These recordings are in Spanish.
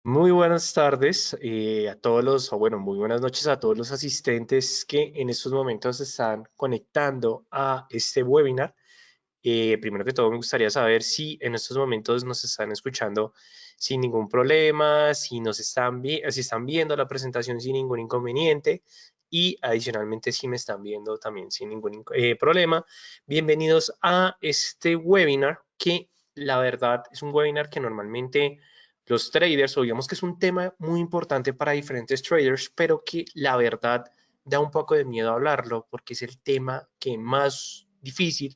Muy buenas tardes a todos o bueno, muy buenas noches a todos los asistentes que en estos momentos se están conectando a este webinar. Primero que todo, me gustaría saber si en estos momentos nos están escuchando sin ningún problema, si si están viendo la presentación sin ningún inconveniente y adicionalmente si me están viendo también sin ningún problema. Bienvenidos a este webinar que la verdad es un webinar que normalmente los traders, o digamos que es un tema muy importante para diferentes traders, pero que la verdad da un poco de miedo hablarlo porque es el tema que más difícil,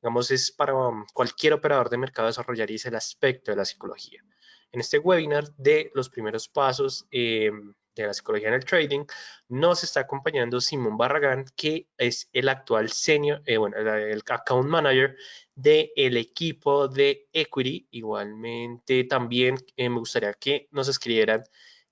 digamos, es para cualquier operador de mercado desarrollar y es el aspecto de la psicología. En este webinar de los primeros pasos de la psicología en el trading, nos está acompañando Simón Barragán, que es el actual senior, bueno, el account manager del equipo de Equity. Igualmente, también me gustaría que nos escribieran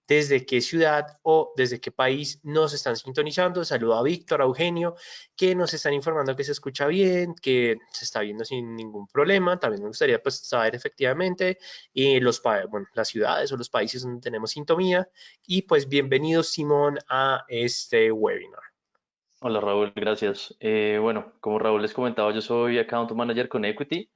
desde qué ciudad o desde qué país nos están sintonizando. Saludo a Víctor, a Eugenio, que nos están informando que se escucha bien, que se está viendo sin ningún problema. También me gustaría pues saber efectivamente bueno, las ciudades o los países donde tenemos sintonía. Y pues bienvenido Simón a este webinar. Hola Raúl, gracias. Bueno, como Raúl les comentaba, yo soy Account Manager con Equity.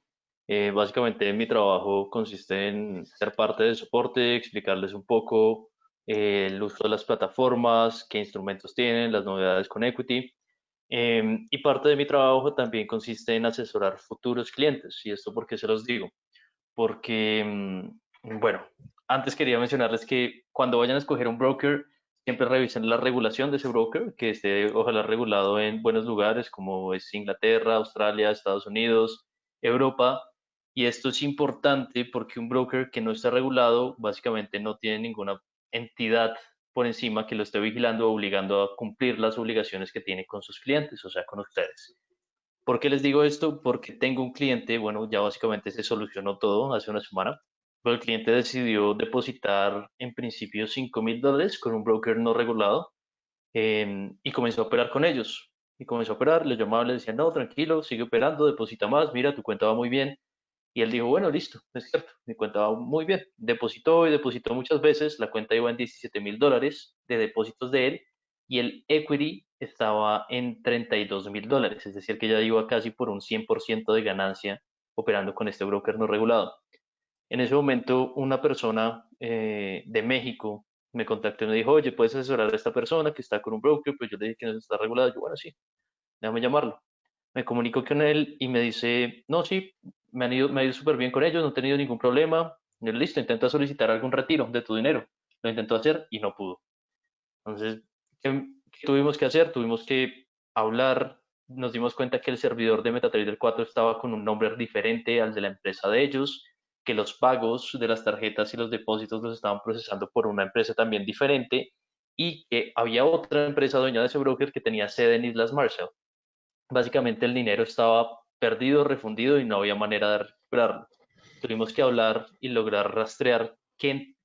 Básicamente mi trabajo consiste en ser parte del soporte, explicarles un poco el uso de las plataformas, qué instrumentos tienen, las novedades con Equity. Y parte de mi trabajo también consiste en asesorar futuros clientes. ¿Y esto por qué se los digo? Porque, bueno, antes quería mencionarles que cuando vayan a escoger un broker, siempre revisen la regulación de ese broker, que esté ojalá regulado en buenos lugares como es Inglaterra, Australia, Estados Unidos, Europa. Y esto es importante porque un broker que no está regulado básicamente no tiene ninguna entidad por encima que lo esté vigilando o obligando a cumplir las obligaciones que tiene con sus clientes, o sea, con ustedes. ¿Por qué les digo esto? Porque tengo un cliente, bueno, ya básicamente se solucionó todo hace una semana, pero el cliente decidió depositar en principio $5,000 con un broker no regulado y comenzó a operar con ellos. Y comenzó a operar, le llamaba, le decía, no, tranquilo, sigue operando, deposita más, mira, tu cuenta va muy bien. Y él dijo, bueno, listo, es cierto, mi cuenta va muy bien. Depositó y depositó muchas veces, la cuenta iba en $17,000 de depósitos de él y el equity estaba en $32,000, es decir, que ya iba casi por un 100% de ganancia operando con este broker no regulado. En ese momento, una persona de México me contactó y me dijo, oye, ¿puedes asesorar a esta persona que está con un broker? Pues yo le dije que no está regulado. Yo, bueno, sí, déjame llamarlo. Me comunico con él y me dice, no, sí, me ha ido súper bien con ellos, no he tenido ningún problema. Y yo, listo, intenta solicitar algún retiro de tu dinero. Lo intentó hacer y no pudo. Entonces, ¿qué tuvimos que hacer? Tuvimos que hablar, nos dimos cuenta que el servidor de MetaTrader 4 estaba con un nombre diferente al de la empresa de ellos, que los pagos de las tarjetas y los depósitos los estaban procesando por una empresa también diferente y que había otra empresa dueña de ese broker que tenía sede en Islas Marshall. Básicamente el dinero estaba perdido, refundido y no había manera de recuperarlo. Tuvimos que hablar y lograr rastrear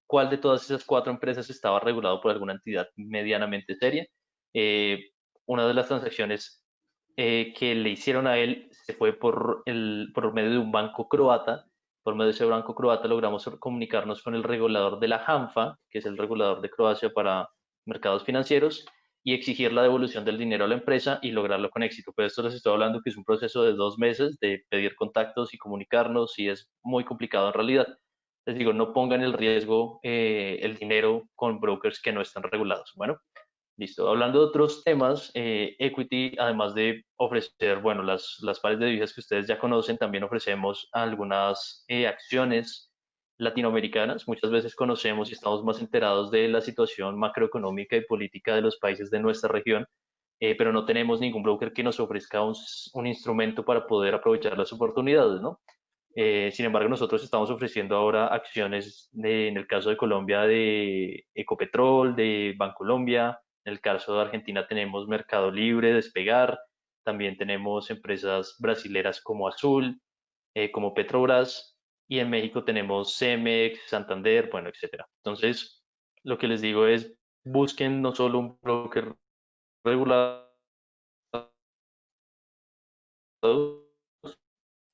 cuál de todas esas cuatro empresas estaba regulado por alguna entidad medianamente seria. Eh, una de las transacciones que le hicieron a él se fue por medio de un banco croata. Por medio de ese banco croata logramos comunicarnos con el regulador de la HANFA, que es el regulador de Croacia para mercados financieros, y exigir la devolución del dinero a la empresa y lograrlo con éxito. Pero esto les estoy hablando que es un proceso de 2 meses de pedir contactos y comunicarnos y es muy complicado en realidad. Les digo, no pongan el riesgo el dinero con brokers que no están regulados. Bueno, listo. Hablando de otros temas, Equity, además de ofrecer, bueno, las pares de divisas que ustedes ya conocen, también ofrecemos algunas acciones latinoamericanas. Muchas veces conocemos y estamos más enterados de la situación macroeconómica y política de los países de nuestra región, pero no tenemos ningún broker que nos ofrezca un instrumento para poder aprovechar las oportunidades, ¿no? Sin embargo, nosotros estamos ofreciendo ahora acciones en el caso de Colombia de Ecopetrol, de Bancolombia. En el caso de Argentina tenemos Mercado Libre, Despegar. También tenemos empresas brasileras como Azul, como Petrobras. Y en México tenemos Cemex, Santander, bueno, etcétera. Entonces, lo que les digo es, busquen no solo un broker regulado,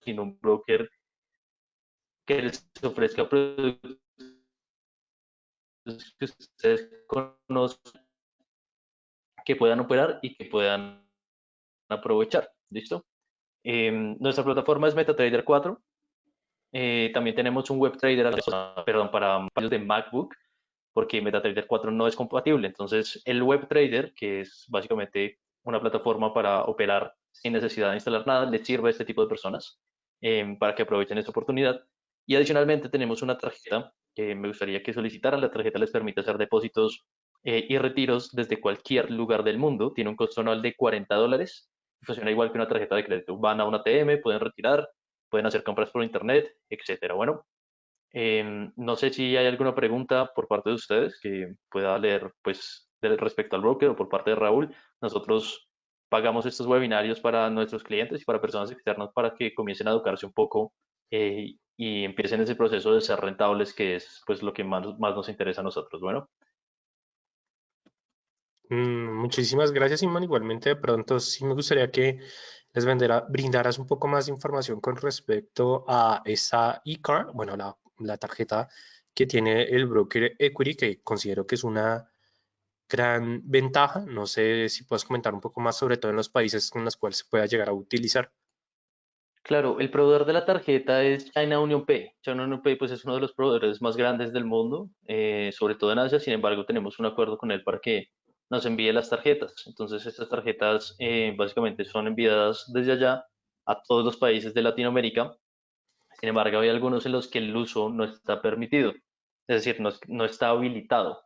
sino un broker que les ofrezca productos que ustedes conozcan, que puedan operar y que puedan aprovechar. ¿Listo? Nuestra plataforma es MetaTrader 4. También tenemos un WebTrader, perdón, para usuarios de MacBook, porque MetaTrader 4 no es compatible. Entonces, el WebTrader, que es básicamente una plataforma para operar sin necesidad de instalar nada, le sirve a este tipo de personas para que aprovechen esta oportunidad. Y adicionalmente tenemos una tarjeta que me gustaría que solicitaran. La tarjeta les permite hacer depósitos y retiros desde cualquier lugar del mundo. Tiene un costo anual de $40. Funciona igual que una tarjeta de crédito. Van a una ATM, pueden retirar, pueden hacer compras por internet, etcétera. Bueno, no sé si hay alguna pregunta por parte de ustedes que pueda leer, pues, respecto al broker o por parte de Raúl. Nosotros pagamos estos webinarios para nuestros clientes y para personas externas para que comiencen a educarse un poco y empiecen ese proceso de ser rentables, que es, pues, lo que más nos interesa a nosotros. Bueno, Muchísimas gracias, Simón. Igualmente, de pronto sí me gustaría que les brindaras un poco más de información con respecto a esa e-card, bueno, la tarjeta que tiene el broker Equity, que considero que es una gran ventaja. No sé si puedes comentar un poco más, sobre todo en los países con los cuales se pueda llegar a utilizar. claro, el proveedor de la tarjeta es China Union Pay. China Union Pay, pues, es uno de los proveedores más grandes del mundo, sobre todo en Asia. Sin embargo, tenemos un acuerdo con él para que nos envíe las tarjetas. Entonces, estas tarjetas básicamente son enviadas desde allá a todos los países de Latinoamérica. Sin embargo, hay algunos en los que el uso no está permitido, es decir, no está habilitado.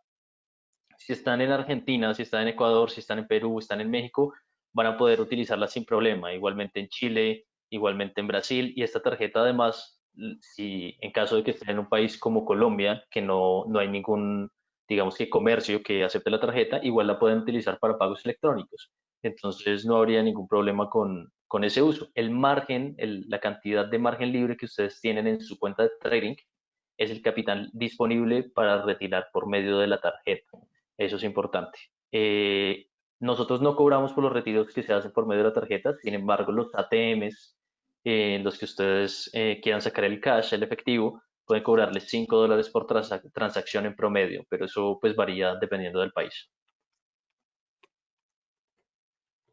Si están en Argentina, si están en Ecuador, si están en Perú, están en México, van a poder utilizarla sin problema. Igualmente en Chile, igualmente en Brasil. Y esta tarjeta además, si en caso de que estén en un país como Colombia, que no hay ningún, digamos que comercio que acepte la tarjeta, igual la pueden utilizar para pagos electrónicos. Entonces no habría ningún problema con ese uso. El margen, la cantidad de margen libre que ustedes tienen en su cuenta de trading es el capital disponible para retirar por medio de la tarjeta. Eso es importante. Nosotros no cobramos por los retiros que se hacen por medio de la tarjeta. Sin embargo, los ATMs en los que ustedes quieran sacar el cash, el efectivo, pueden cobrarles $5 por transacción en promedio, pero eso pues varía dependiendo del país.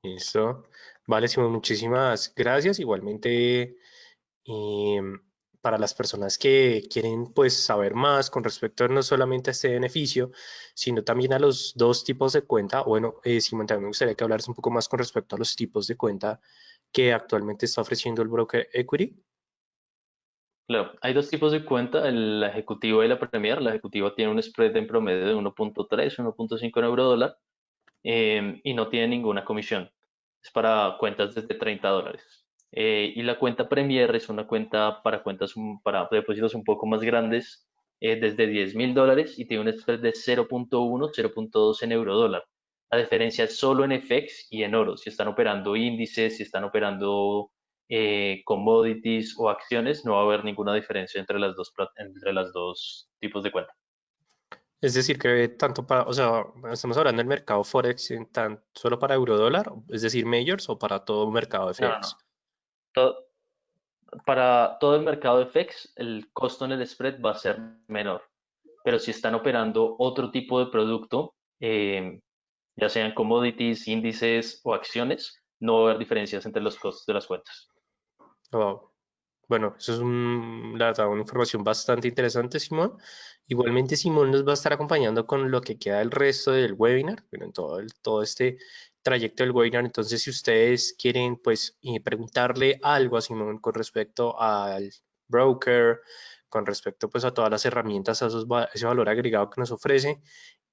Listo. Vale, Simón, muchísimas gracias. Igualmente, em, para las personas que quieren pues saber más con respecto no solamente a este beneficio, sino también a los dos tipos de cuenta. Bueno, Simón, también me gustaría que hablaras un poco más con respecto a los tipos de cuenta que actualmente está ofreciendo el broker Equity. Claro, hay dos tipos de cuenta, la ejecutiva y la Premier. La ejecutiva tiene un spread en promedio de 1.3, 1.5 en euro dólar y no tiene ninguna comisión. Es para cuentas desde $30. Y la cuenta Premier es una cuenta para para depósitos un poco más grandes, desde $10.000 y tiene un spread de 0.1, 0.2 en euro dólar. La diferencia es solo en FX y en oro. Si están operando índices, si están operando commodities o acciones, no va a haber ninguna diferencia entre las dos tipos de cuenta. Es decir, que tanto para, o sea, estamos hablando del mercado Forex solo para eurodólar, es decir, majors o para todo mercado de No, no, FX. no. To- para todo el mercado de FX, el costo en el spread va a ser menor. Pero si están operando otro tipo de producto, ya sean commodities, índices o acciones, no va a haber diferencias entre los costos de las cuentas. Wow. Bueno, eso es la verdad, una información bastante interesante, Simón. Igualmente, Simón nos va a estar acompañando con lo que queda del resto del webinar, bueno, en todo este trayecto del webinar. Entonces, si ustedes quieren, pues, preguntarle algo a Simón con respecto al broker, con respecto, pues, a todas las herramientas, a ese valor agregado que nos ofrece,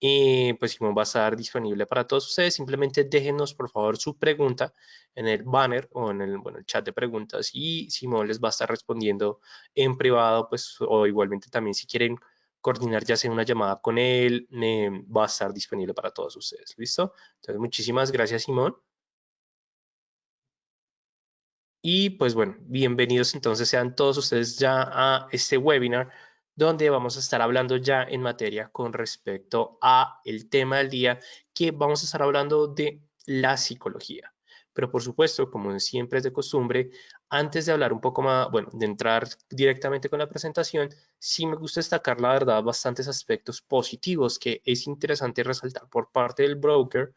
y pues Simón va a estar disponible para todos ustedes. Simplemente déjenos, por favor, su pregunta en el banner o en el, bueno, el chat de preguntas y Simón les va a estar respondiendo en privado, pues, o igualmente también si quieren coordinar ya sea una llamada con él, va a estar disponible para todos ustedes. ¿Listo? Entonces, muchísimas gracias, Simón. Y pues bueno, bienvenidos entonces sean todos ustedes ya a este webinar donde vamos a estar hablando ya en materia con respecto a el tema del día, que vamos a estar hablando de la psicología. Pero por supuesto, como siempre es de costumbre, Antes de hablar un poco más, bueno, de entrar directamente con la presentación, sí me gusta destacar, la verdad, bastantes aspectos positivos que es interesante resaltar por parte del broker.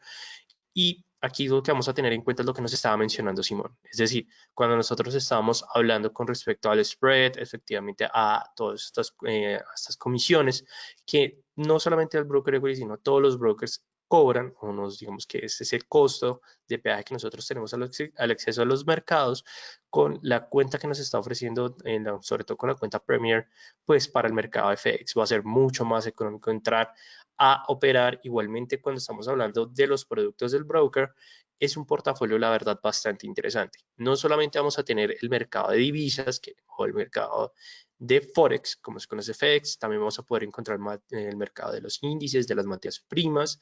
Y aquí lo que vamos a tener en cuenta es lo que nos estaba mencionando Simón. Es decir, cuando nosotros estábamos hablando con respecto al spread, efectivamente a todas estas comisiones, que no solamente el broker equity, sino todos los brokers cobran, o nos digamos que ese es el costo de peaje que nosotros tenemos al acceso a los mercados con la cuenta que nos está ofreciendo, sobre todo con la cuenta Premier, pues para el mercado de FX va a ser mucho más económico entrar a operar. Igualmente, cuando estamos hablando de los productos del broker, es un portafolio, la verdad, bastante interesante. No solamente vamos a tener el mercado de divisas o el mercado de Forex, como se conoce FX, también vamos a poder encontrar el mercado de los índices, de las materias primas,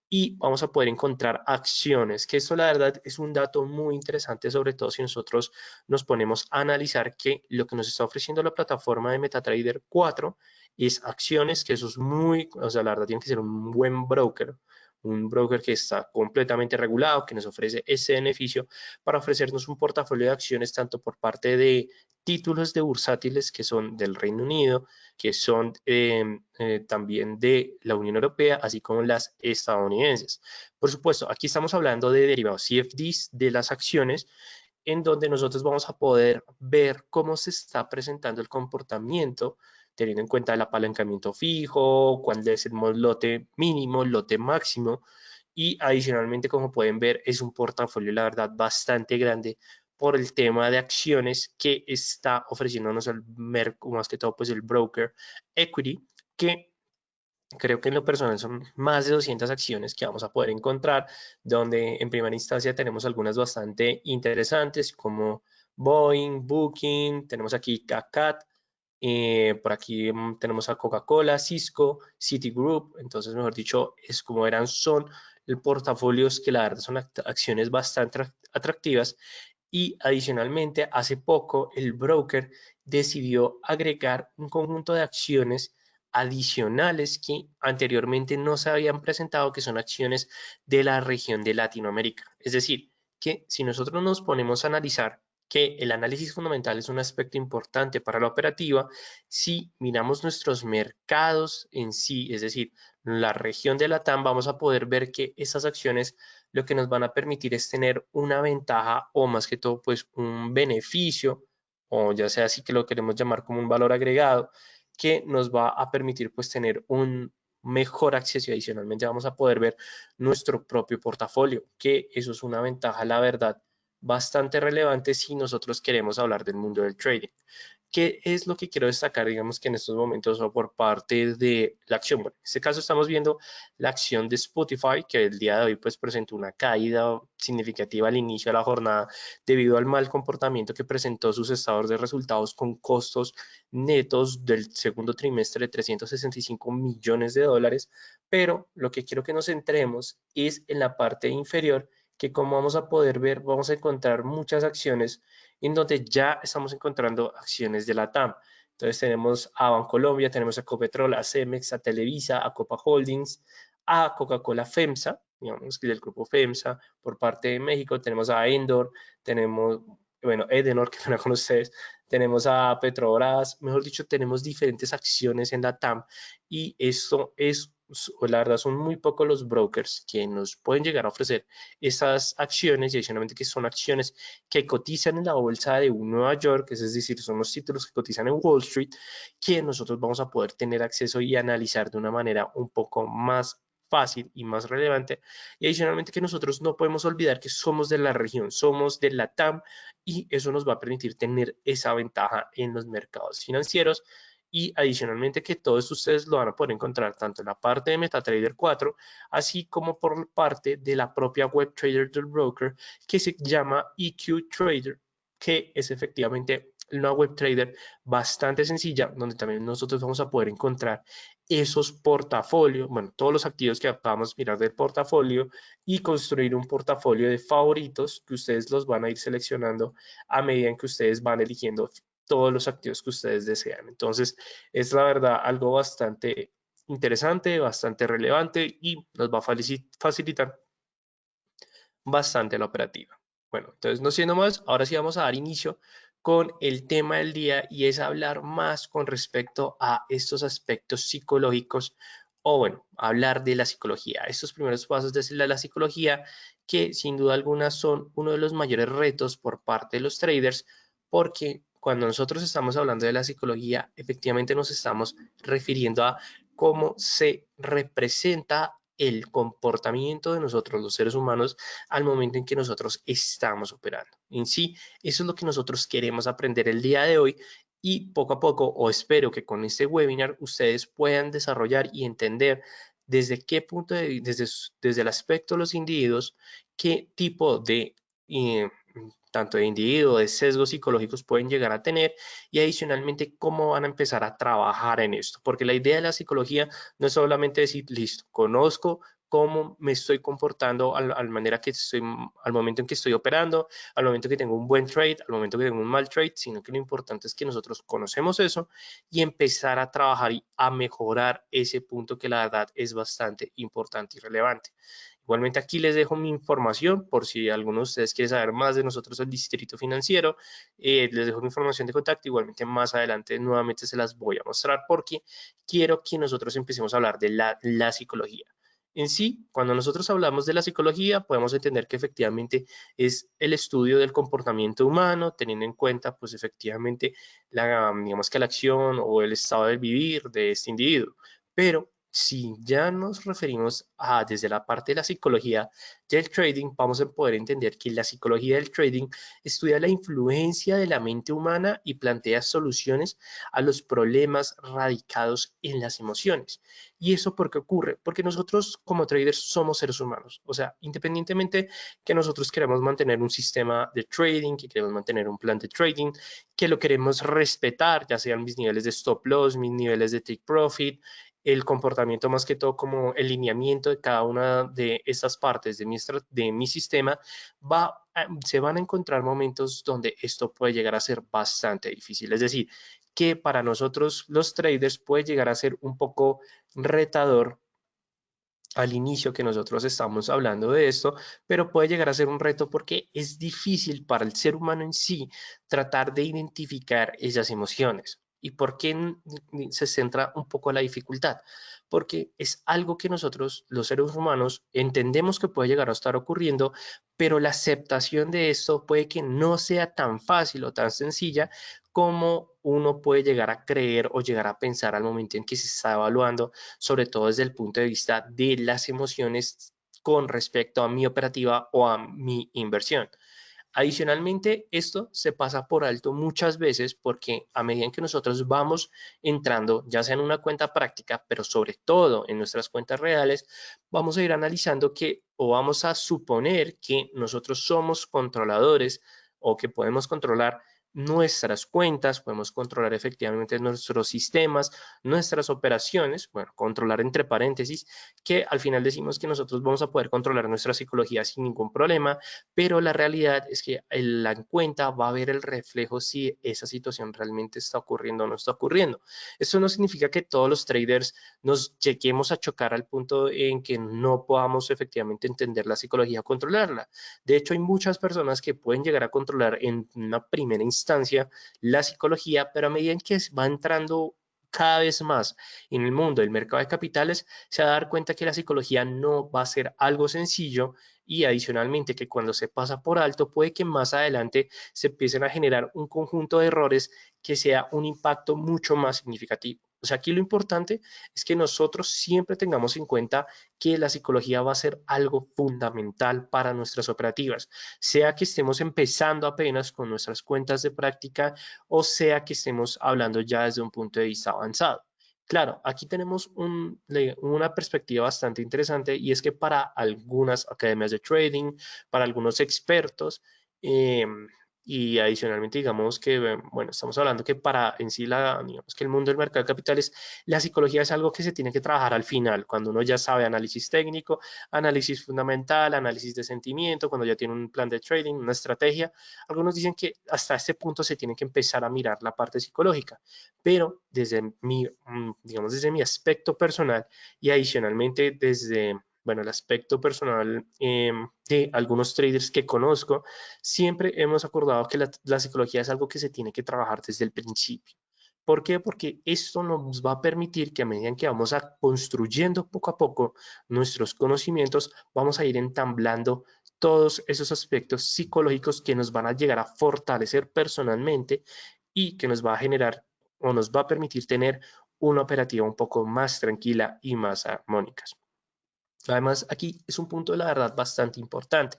y vamos a poder encontrar acciones, que esto la verdad es un dato muy interesante, sobre todo si nosotros nos ponemos a analizar que lo que nos está ofreciendo la plataforma de MetaTrader 4 es acciones, que eso es muy, o sea, la verdad tiene que ser un broker que está completamente regulado, que nos ofrece ese beneficio para ofrecernos un portafolio de acciones tanto por parte de títulos de bursátiles que son del Reino Unido, que son también de la Unión Europea, así como las estadounidenses. Por supuesto, aquí estamos hablando de derivados CFDs de las acciones, en donde nosotros vamos a poder ver cómo se está presentando el comportamiento, teniendo en cuenta el apalancamiento fijo, cuál es el lote mínimo, el lote máximo, y adicionalmente, como pueden ver, es un portafolio, la verdad, bastante grande por el tema de acciones que está ofreciéndonos el más que todo, pues el broker equity, que creo que en lo personal son más de 200 acciones que vamos a poder encontrar, donde en primera instancia tenemos algunas bastante interesantes como Boeing, Booking, tenemos aquí CACAT, por aquí tenemos a Coca-Cola, Cisco, Citigroup, entonces mejor dicho, es como eran, son el portafolios que la verdad son acciones bastante atractivas. Y adicionalmente, hace poco el broker decidió agregar un conjunto de acciones adicionales que anteriormente no se habían presentado, que son acciones de la región de Latinoamérica. Es decir, que si nosotros nos ponemos a analizar que el análisis fundamental es un aspecto importante para la operativa, si miramos nuestros mercados en sí, es decir, la región de Latam, vamos a poder ver que esas acciones lo que nos van a permitir es tener una ventaja o más que todo pues un beneficio, o ya sea si que lo queremos llamar como un valor agregado, que nos va a permitir pues tener un mejor acceso y adicionalmente vamos a poder ver nuestro propio portafolio, que eso es una ventaja, la verdad, bastante relevante si nosotros queremos hablar del mundo del trading. ¿Qué es lo que quiero destacar, digamos que en estos momentos o por parte de la acción? Bueno, en este caso estamos viendo la acción de Spotify, que el día de hoy pues presentó una caída significativa al inicio de la jornada debido al mal comportamiento que presentó sus estados de resultados con costos netos del segundo trimestre de 365 millones de dólares, pero lo que quiero que nos centremos es en la parte inferior, que como vamos a poder ver, vamos a encontrar muchas acciones en donde ya estamos encontrando acciones de la TAM. Entonces tenemos a Bancolombia, tenemos a Copetrol, a Cemex, a Televisa, a Copa Holdings, a Coca-Cola FEMSA, digamos que del grupo FEMSA, por parte de México tenemos a Endor, tenemos, bueno, Edenor, que van con ustedes, tenemos a Petrobras, mejor dicho, tenemos diferentes acciones en la TAM y esto es, la verdad, son muy pocos los brokers que nos pueden llegar a ofrecer esas acciones y adicionalmente que son acciones que cotizan en la bolsa de Nueva York, es decir, son los títulos que cotizan en Wall Street, que nosotros vamos a poder tener acceso y analizar de una manera un poco más fácil y más relevante. Y adicionalmente que nosotros no podemos olvidar que somos de la región, somos de la TAM y eso nos va a permitir tener esa ventaja en los mercados financieros. Y adicionalmente que todos ustedes lo van a poder encontrar tanto en la parte de MetaTrader 4, así como por parte de la propia web trader del broker, que se llama EQ Trader, que es efectivamente una web trader bastante sencilla, donde también nosotros vamos a poder encontrar esos portafolios, bueno, todos los activos que acabamos de mirar del portafolio y construir un portafolio de favoritos que ustedes los van a ir seleccionando a medida en que ustedes van eligiendo todos los activos que ustedes desean. Entonces, es la verdad algo bastante interesante, bastante relevante y nos va a facilitar bastante la operativa. Bueno, entonces no siendo más, ahora sí vamos a dar inicio con el tema del día y es hablar más con respecto a estos aspectos psicológicos o bueno, hablar de la psicología, estos primeros pasos de la psicología que sin duda alguna son uno de los mayores retos por parte de los traders porque cuando nosotros estamos hablando de la psicología, efectivamente nos estamos refiriendo a cómo se representa el comportamiento de nosotros los seres humanos al momento en que nosotros estamos operando. En sí, eso es lo que nosotros queremos aprender el día de hoy y poco a poco, o espero que con este webinar ustedes puedan desarrollar y entender desde qué punto desde el aspecto de los individuos, qué tipo de tanto de individuo, de sesgos psicológicos pueden llegar a tener y adicionalmente cómo van a empezar a trabajar en esto. Porque la idea de la psicología no es solamente decir, listo, conozco cómo me estoy comportando manera que estoy, al momento en que estoy operando, al momento que tengo un buen trade, al momento que tengo un mal trade, sino que lo importante es que nosotros conocemos eso y empezar a trabajar y a mejorar ese punto que la verdad es bastante importante y relevante. Igualmente aquí les dejo mi información por si alguno de ustedes quiere saber más de nosotros, el Distrito Financiero. Les dejo mi información de contacto. Igualmente más adelante nuevamente se las voy a mostrar porque quiero que nosotros empecemos a hablar de la psicología. En sí, cuando nosotros hablamos de la psicología, podemos entender que efectivamente es el estudio del comportamiento humano, teniendo en cuenta, pues efectivamente, digamos que la acción o el estado del vivir de este individuo. Pero si ya nos referimos a desde la parte de la psicología del trading, vamos a poder entender que la psicología del trading estudia la influencia de la mente humana y plantea soluciones a los problemas radicados en las emociones. ¿Y eso por qué ocurre? Porque nosotros como traders somos seres humanos. O sea, independientemente que nosotros queramos mantener un sistema de trading, que queremos mantener un plan de trading, que lo queremos respetar, ya sean mis niveles de stop loss, mis niveles de take profit, el comportamiento más que todo como el lineamiento de cada una de estas partes de mi sistema, se van a encontrar momentos donde esto puede llegar a ser bastante difícil. Es decir, que para nosotros los traders puede llegar a ser un poco retador al inicio que nosotros estamos hablando de esto, pero puede llegar a ser un reto porque es difícil para el ser humano en sí tratar de identificar esas emociones. ¿Y por qué se centra un poco la dificultad? Porque es algo que nosotros, los seres humanos, entendemos que puede llegar a estar ocurriendo, pero la aceptación de esto puede que no sea tan fácil o tan sencilla como uno puede llegar a creer o llegar a pensar al momento en que se está evaluando sobre todo desde el punto de vista de las emociones con respecto a mi operativa o a mi inversión. Adicionalmente, esto se pasa por alto muchas veces porque a medida que nosotros vamos entrando, ya sea en una cuenta práctica, pero sobre todo en nuestras cuentas reales, vamos a ir analizando que o vamos a suponer que nosotros somos controladores o que podemos controlar nuestras cuentas, podemos controlar efectivamente nuestros sistemas, nuestras operaciones, bueno, controlar entre paréntesis, que al final decimos que nosotros vamos a poder controlar nuestra psicología sin ningún problema, pero la realidad es que la cuenta va a ver el reflejo si esa situación realmente está ocurriendo o no está ocurriendo. Esto no significa que todos los traders nos lleguemos a chocar al punto en que no podamos efectivamente entender la psicología o controlarla. De hecho, hay muchas personas que pueden llegar a controlar en una primera instancia la psicología, pero a medida en que va entrando cada vez más en el mundo del mercado de capitales, se va a dar cuenta que la psicología no va a ser algo sencillo y adicionalmente que cuando se pasa por alto puede que más adelante se empiecen a generar un conjunto de errores que sea un impacto mucho más significativo. O sea, aquí lo importante es que nosotros siempre tengamos en cuenta que la psicología va a ser algo fundamental para nuestras operativas, sea que estemos empezando apenas con nuestras cuentas de práctica o sea que estemos hablando ya desde un punto de vista avanzado. Claro, aquí tenemos una perspectiva bastante interesante y es que para algunas academias de trading, para algunos expertos, eh, y adicionalmente digamos que, bueno, estamos hablando que para en sí, digamos que el mundo del mercado de capitales, la psicología es algo que se tiene que trabajar al final, cuando uno ya sabe análisis técnico, análisis fundamental, análisis de sentimiento, cuando ya tiene un plan de trading, una estrategia. Algunos dicen que hasta este punto se tiene que empezar a mirar la parte psicológica, pero desde mi, digamos, desde mi aspecto personal y adicionalmente desde bueno, el aspecto personal de algunos traders que conozco, siempre hemos acordado que la psicología es algo que se tiene que trabajar desde el principio. ¿Por qué? Porque esto nos va a permitir que a medida que vamos construyendo poco a poco nuestros conocimientos, vamos a ir entablando todos esos aspectos psicológicos que nos van a llegar a fortalecer personalmente y que nos va a generar o nos va a permitir tener una operativa un poco más tranquila y más armónica. Además, aquí es un punto, la verdad, bastante importante.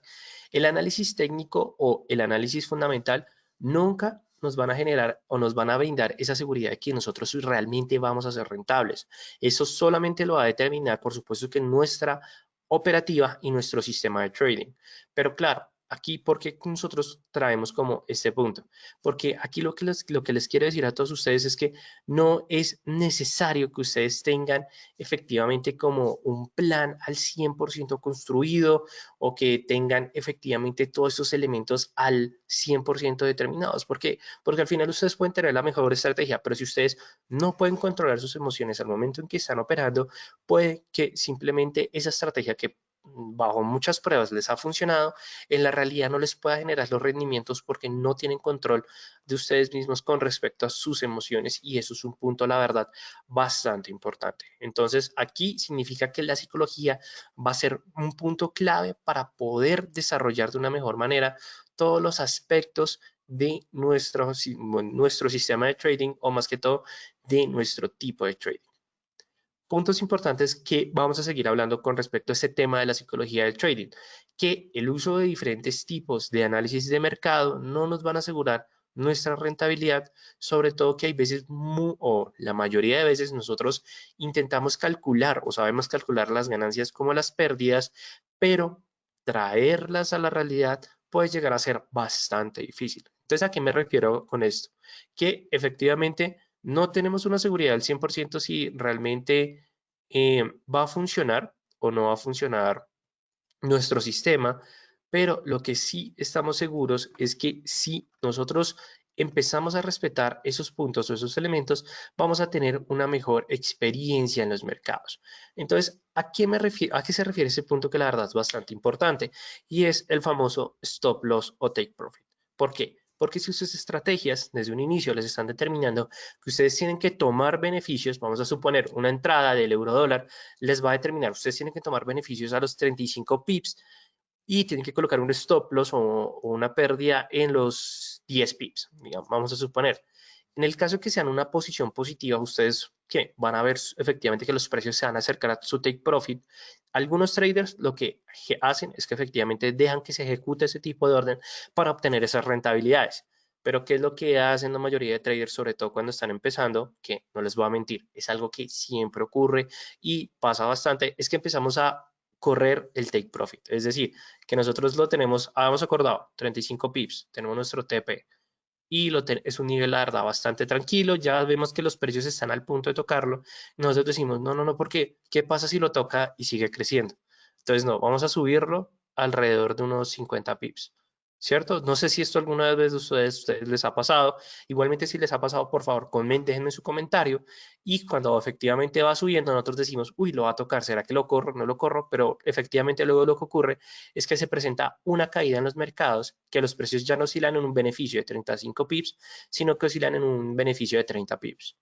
El análisis técnico o el análisis fundamental nunca nos van a generar o nos van a brindar esa seguridad de que nosotros realmente vamos a ser rentables. Eso solamente lo va a determinar, por supuesto, que nuestra operativa y nuestro sistema de trading. Pero claro, aquí, ¿por qué nosotros traemos como este punto? Porque aquí lo que les quiero decir a todos ustedes es que no es necesario que ustedes tengan efectivamente como un plan al 100% construido o que tengan efectivamente todos esos elementos al 100% determinados. ¿Por qué? Porque al final ustedes pueden tener la mejor estrategia, pero si ustedes no pueden controlar sus emociones al momento en que están operando, puede que simplemente esa estrategia que bajo muchas pruebas les ha funcionado, en la realidad no les pueda generar los rendimientos porque no tienen control de ustedes mismos con respecto a sus emociones y eso es un punto, la verdad, bastante importante. Entonces, aquí significa que la psicología va a ser un punto clave para poder desarrollar de una mejor manera todos los aspectos de nuestro sistema de trading o más que todo de nuestro tipo de trading. Puntos importantes que vamos a seguir hablando con respecto a este tema de la psicología del trading, que el uso de diferentes tipos de análisis de mercado no nos van a asegurar nuestra rentabilidad, sobre todo que hay veces, o la mayoría de veces, nosotros intentamos calcular o sabemos calcular las ganancias como las pérdidas, pero traerlas a la realidad puede llegar a ser bastante difícil. Entonces, ¿a qué me refiero con esto? Que efectivamente no tenemos una seguridad al 100% si realmente va a funcionar o no va a funcionar nuestro sistema, pero lo que sí estamos seguros es que si nosotros empezamos a respetar esos puntos o esos elementos, vamos a tener una mejor experiencia en los mercados. Entonces, ¿a qué me refiero? ¿A qué se refiere ese punto que la verdad es bastante importante? Y es el famoso stop loss o take profit. ¿Por qué? Porque si sus estrategias desde un inicio les están determinando que ustedes tienen que tomar beneficios, vamos a suponer una entrada del euro dólar, les va a determinar, ustedes tienen que tomar beneficios a los 35 pips y tienen que colocar un stop loss o una pérdida en los 10 pips, digamos, vamos a suponer. En el caso que sean una posición positiva, ustedes que van a ver efectivamente que los precios se van a acercar a su take profit. Algunos traders lo que hacen es que efectivamente dejan que se ejecute ese tipo de orden para obtener esas rentabilidades. Pero ¿qué es lo que hacen la mayoría de traders, sobre todo cuando están empezando? Que no les voy a mentir, es algo que siempre ocurre y pasa bastante, es que empezamos a correr el take profit. Es decir, que nosotros lo tenemos, habíamos acordado, 35 pips, tenemos nuestro TP y es un nivel, la verdad, bastante tranquilo, ya vemos que los precios están al punto de tocarlo, nosotros decimos, no, no, no, porque ¿qué pasa si lo toca y sigue creciendo? Entonces, no, vamos a subirlo alrededor de unos 50 pips. ¿Cierto? No sé si esto alguna vez a ustedes les ha pasado. Igualmente, si les ha pasado, por favor, déjenme su comentario. Y cuando efectivamente va subiendo, nosotros decimos, uy, lo va a tocar, ¿será que lo corro? No lo corro, pero efectivamente luego lo que ocurre es que se presenta una caída en los mercados, que los precios ya no oscilan en un beneficio de 35 pips, sino que oscilan en un beneficio de 30 pips.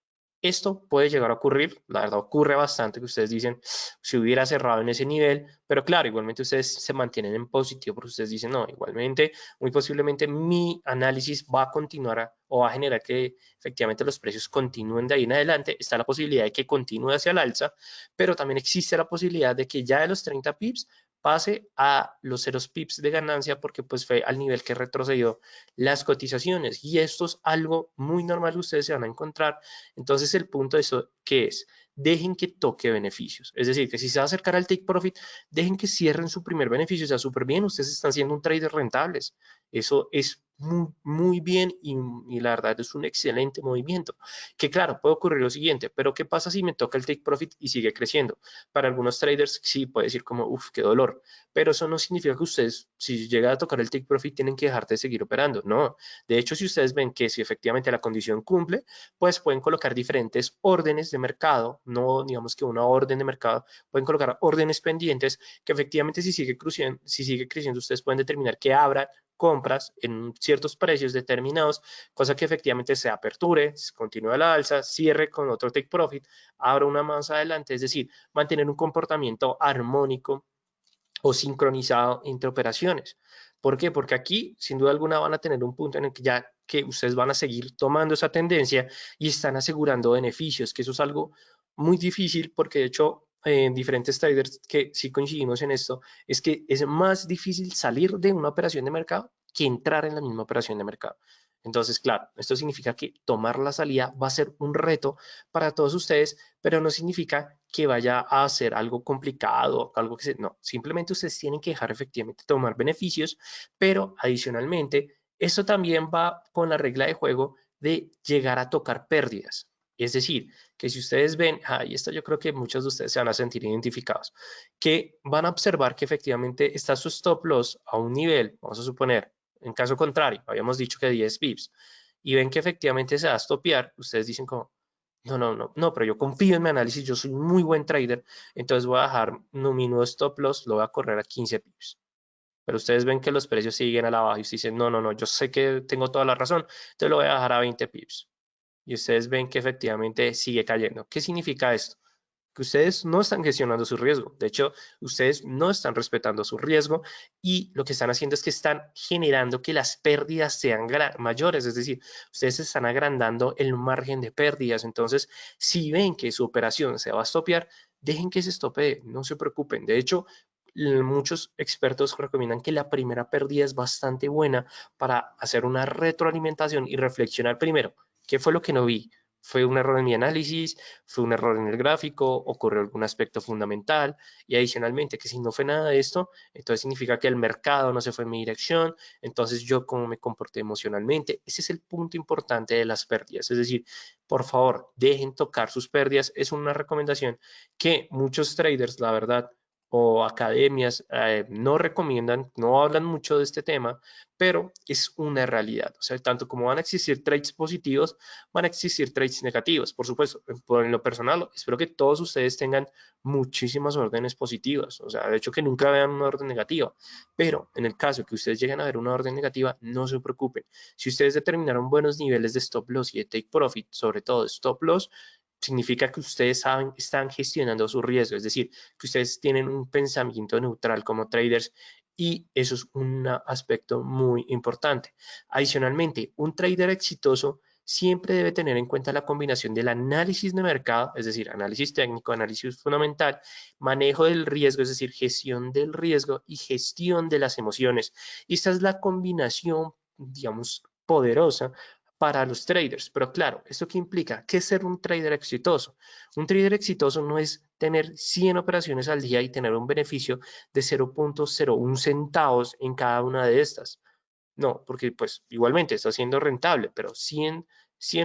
Esto puede llegar a ocurrir, la verdad ocurre bastante que ustedes dicen, si hubiera cerrado en ese nivel, pero claro, igualmente ustedes se mantienen en positivo porque ustedes dicen, no, igualmente, muy posiblemente mi análisis va a continuar o va a generar que efectivamente los precios continúen de ahí en adelante. Está la posibilidad de que continúe hacia el alza, pero también existe la posibilidad de que ya de los 30 pips pase a los 0 pips de ganancia porque pues fue al nivel que retrocedió las cotizaciones y esto es algo muy normal que ustedes se van a encontrar. Entonces el punto de eso, ¿qué es? Dejen que toque beneficios, es decir, que si se va a acercar al take profit, dejen que cierren su primer beneficio, o sea, súper bien, ustedes están siendo un trader rentables, eso es muy, muy bien y la verdad es un excelente movimiento, que claro, puede ocurrir lo siguiente, pero ¿qué pasa si me toca el take profit y sigue creciendo? Para algunos traders sí puede decir como, uff, qué dolor, pero eso no significa que ustedes, si llega a tocar el take profit, tienen que dejar de seguir operando, no. De hecho, si ustedes ven que si efectivamente la condición cumple, pues pueden colocar diferentes órdenes de mercado, no digamos que una orden de mercado, pueden colocar órdenes pendientes que efectivamente si sigue creciendo ustedes pueden determinar que abran compras en ciertos precios determinados, cosa que efectivamente se aperture, continúe a la alza, cierre con otro take profit, abra una más adelante, es decir, mantener un comportamiento armónico o sincronizado entre operaciones. ¿Por qué? Porque aquí, sin duda alguna, van a tener un punto en el que ya que ustedes van a seguir tomando esa tendencia y están asegurando beneficios, que eso es algo muy difícil porque de hecho diferentes traders que sí coincidimos en esto, es que es más difícil salir de una operación de mercado que entrar en la misma operación de mercado. Entonces, claro, esto significa que tomar la salida va a ser un reto para todos ustedes, pero no significa que vaya a ser algo complicado, algo que no, simplemente ustedes tienen que dejar efectivamente tomar beneficios, pero adicionalmente, esto también va con la regla de juego de llegar a tocar pérdidas. Es decir, que si ustedes ven, y esto yo creo que muchos de ustedes se van a sentir identificados, que van a observar que efectivamente está su stop loss a un nivel, vamos a suponer, en caso contrario, habíamos dicho que 10 pips, y ven que efectivamente se va a stopear, ustedes dicen como, no, pero yo confío en mi análisis, yo soy un muy buen trader, entonces voy a dejar mi nuevo stop loss, lo voy a correr a 15 pips. Pero ustedes ven que los precios siguen a la baja y ustedes dicen, no, yo sé que tengo toda la razón, entonces lo voy a dejar a 20 pips. Y ustedes ven que efectivamente sigue cayendo. ¿Qué significa esto? Que ustedes no están gestionando su riesgo. De hecho, ustedes no están respetando su riesgo y lo que están haciendo es que están generando que las pérdidas sean mayores. Es decir, ustedes están agrandando el margen de pérdidas. Entonces, si ven que su operación se va a estopear, dejen que se estopee, no se preocupen. De hecho, muchos expertos recomiendan que la primera pérdida es bastante buena para hacer una retroalimentación y reflexionar primero, ¿qué fue lo que no vi? ¿Fue un error en mi análisis? ¿Fue un error en el gráfico? ¿Ocurrió algún aspecto fundamental? Y adicionalmente, que si no fue nada de esto, entonces significa que el mercado no se fue en mi dirección, entonces yo cómo me comporté emocionalmente. Ese es el punto importante de las pérdidas. Es decir, por favor, dejen tocar sus pérdidas. Es una recomendación que muchos traders, la verdad, o academias no recomiendan, no hablan mucho de este tema, pero es una realidad. O sea, tanto como van a existir trades positivos, van a existir trades negativos. Por supuesto, en lo personal, espero que todos ustedes tengan muchísimas órdenes positivas. O sea, de hecho que nunca vean una orden negativa. Pero en el caso que ustedes lleguen a ver una orden negativa, no se preocupen. Si ustedes determinaron buenos niveles de stop loss y de take profit, sobre todo de stop loss, significa que ustedes saben, están gestionando su riesgo, es decir, que ustedes tienen un pensamiento neutral como traders y eso es un aspecto muy importante. Adicionalmente, un trader exitoso siempre debe tener en cuenta la combinación del análisis de mercado, es decir, análisis técnico, análisis fundamental, manejo del riesgo, es decir, gestión del riesgo y gestión de las emociones. Y esta es la combinación, digamos, poderosa para los traders. Pero claro, ¿esto qué implica? ¿Qué es ser un trader exitoso? Un trader exitoso no es tener 100 operaciones al día y tener un beneficio de 0.01 centavos en cada una de estas. No, porque pues igualmente está siendo rentable, pero 100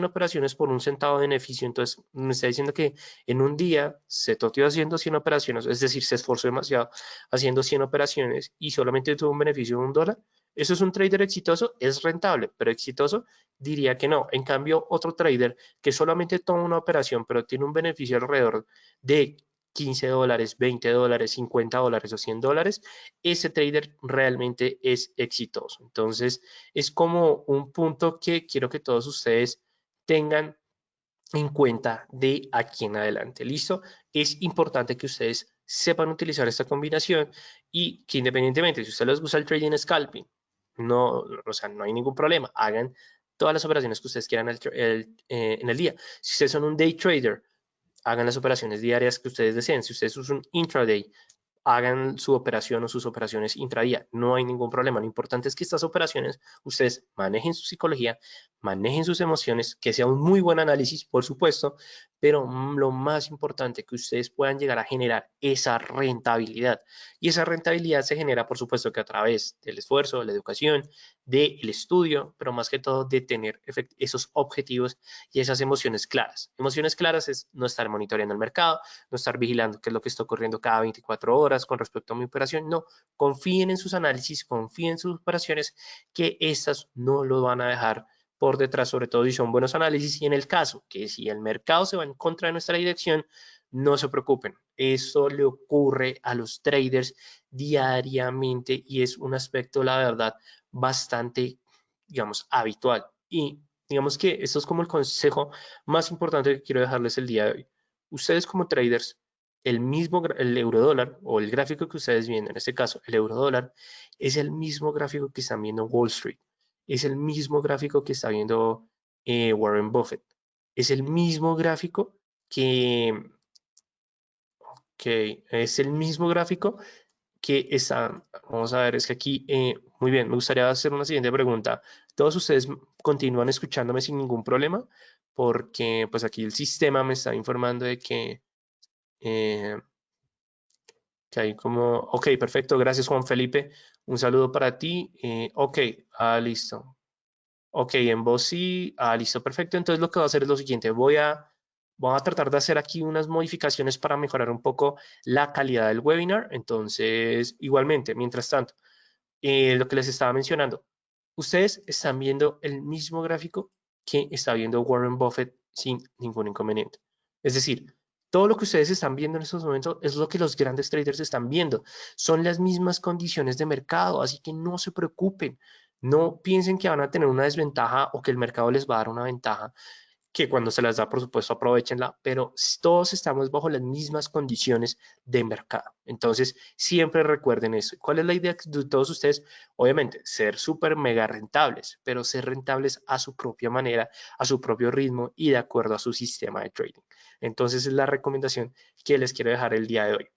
operaciones por un centavo de beneficio, entonces me está diciendo que en un día se toteó haciendo 100 operaciones, es decir, se esforzó demasiado haciendo 100 operaciones y solamente tuvo un beneficio de $1. ¿Eso es un trader exitoso? Es rentable, pero exitoso diría que no. En cambio, otro trader que solamente toma una operación, pero tiene un beneficio alrededor de $15, $20, $50 o $100, ese trader realmente es exitoso. Entonces, es como un punto que quiero que todos ustedes tengan en cuenta de aquí en adelante. ¿Listo? Es importante que ustedes sepan utilizar esta combinación y que independientemente, si a ustedes les gusta el trading scalping, no, o sea, no hay ningún problema. Hagan todas las operaciones que ustedes quieran en el día. Si ustedes son un day trader, hagan las operaciones diarias que ustedes deseen. Si ustedes son un intraday, hagan su operación o sus operaciones intradía. No hay ningún problema. Lo importante es que estas operaciones ustedes manejen su psicología, manejen sus emociones, que sea un muy buen análisis, por supuesto, pero lo más importante que ustedes puedan llegar a generar esa rentabilidad. Y esa rentabilidad se genera, por supuesto, que a través del esfuerzo, de la educación, del estudio, pero más que todo de tener esos objetivos y esas emociones claras. Emociones claras es no estar monitoreando el mercado, no estar vigilando qué es lo que está ocurriendo cada 24 horas con respecto a mi operación. No, confíen en sus análisis, confíen en sus operaciones, que estas no lo van a dejar por detrás, sobre todo si son buenos análisis y en el caso que si el mercado se va en contra de nuestra dirección, no se preocupen, eso le ocurre a los traders diariamente y es un aspecto, la verdad, bastante, digamos, habitual. Y digamos que esto es como el consejo más importante que quiero dejarles el día de hoy. Ustedes como traders, el euro dólar o el gráfico que ustedes viendo, en este caso el euro dólar, es el mismo gráfico que están viendo Wall Street, es el mismo gráfico que está viendo Warren Buffett, es el mismo gráfico que, es el mismo gráfico que está, vamos a ver, es que aquí, muy bien, me gustaría hacer una siguiente pregunta. ¿Todos ustedes continúan escuchándome sin ningún problema? Porque pues aquí el sistema me está informando de eh, que hay como, ok, perfecto, gracias Juan Felipe, un saludo para ti. Ok, listo. Ok, en voz sí, listo, perfecto. Entonces lo que voy a hacer es lo siguiente, voy a tratar de hacer aquí unas modificaciones para mejorar un poco la calidad del webinar. Entonces, igualmente, mientras tanto, lo que les estaba mencionando, ustedes están viendo el mismo gráfico que está viendo Warren Buffett sin ningún inconveniente. Es decir, todo lo que ustedes están viendo en estos momentos es lo que los grandes traders están viendo. Son las mismas condiciones de mercado, así que no se preocupen. No piensen que van a tener una desventaja o que el mercado les va a dar una ventaja que cuando se las da, por supuesto, aprovechenla, pero todos estamos bajo las mismas condiciones de mercado. Entonces, siempre recuerden eso. ¿Cuál es la idea de todos ustedes? Obviamente, ser súper mega rentables, pero ser rentables a su propia manera, a su propio ritmo y de acuerdo a su sistema de trading. Entonces, es la recomendación que les quiero dejar el día de hoy.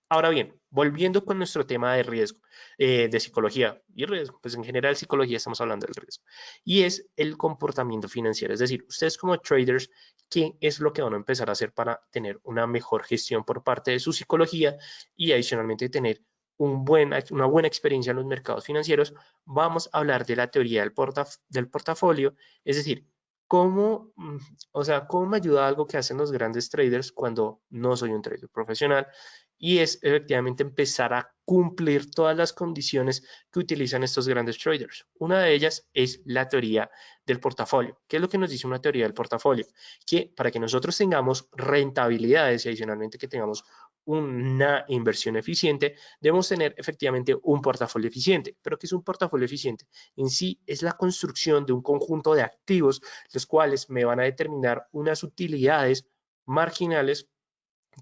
Ahora bien, volviendo con nuestro tema de riesgo, de psicología y riesgo, pues en general psicología estamos hablando del riesgo, y es el comportamiento financiero. Es decir, ustedes como traders, ¿qué es lo que van a empezar a hacer para tener una mejor gestión por parte de su psicología y adicionalmente tener una buena experiencia en los mercados financieros? Vamos a hablar de la teoría del portafolio, es decir, ¿cómo, o sea, cómo me ayuda algo que hacen los grandes traders cuando no soy un trader profesional? Y es efectivamente empezar a cumplir todas las condiciones que utilizan estos grandes traders. Una de ellas es la teoría del portafolio. ¿Qué es lo que nos dice una teoría del portafolio? Que para que nosotros tengamos rentabilidades y adicionalmente que tengamos una inversión eficiente, debemos tener efectivamente un portafolio eficiente. ¿Pero qué es un portafolio eficiente? En sí es la construcción de un conjunto de activos, los cuales me van a determinar unas utilidades marginales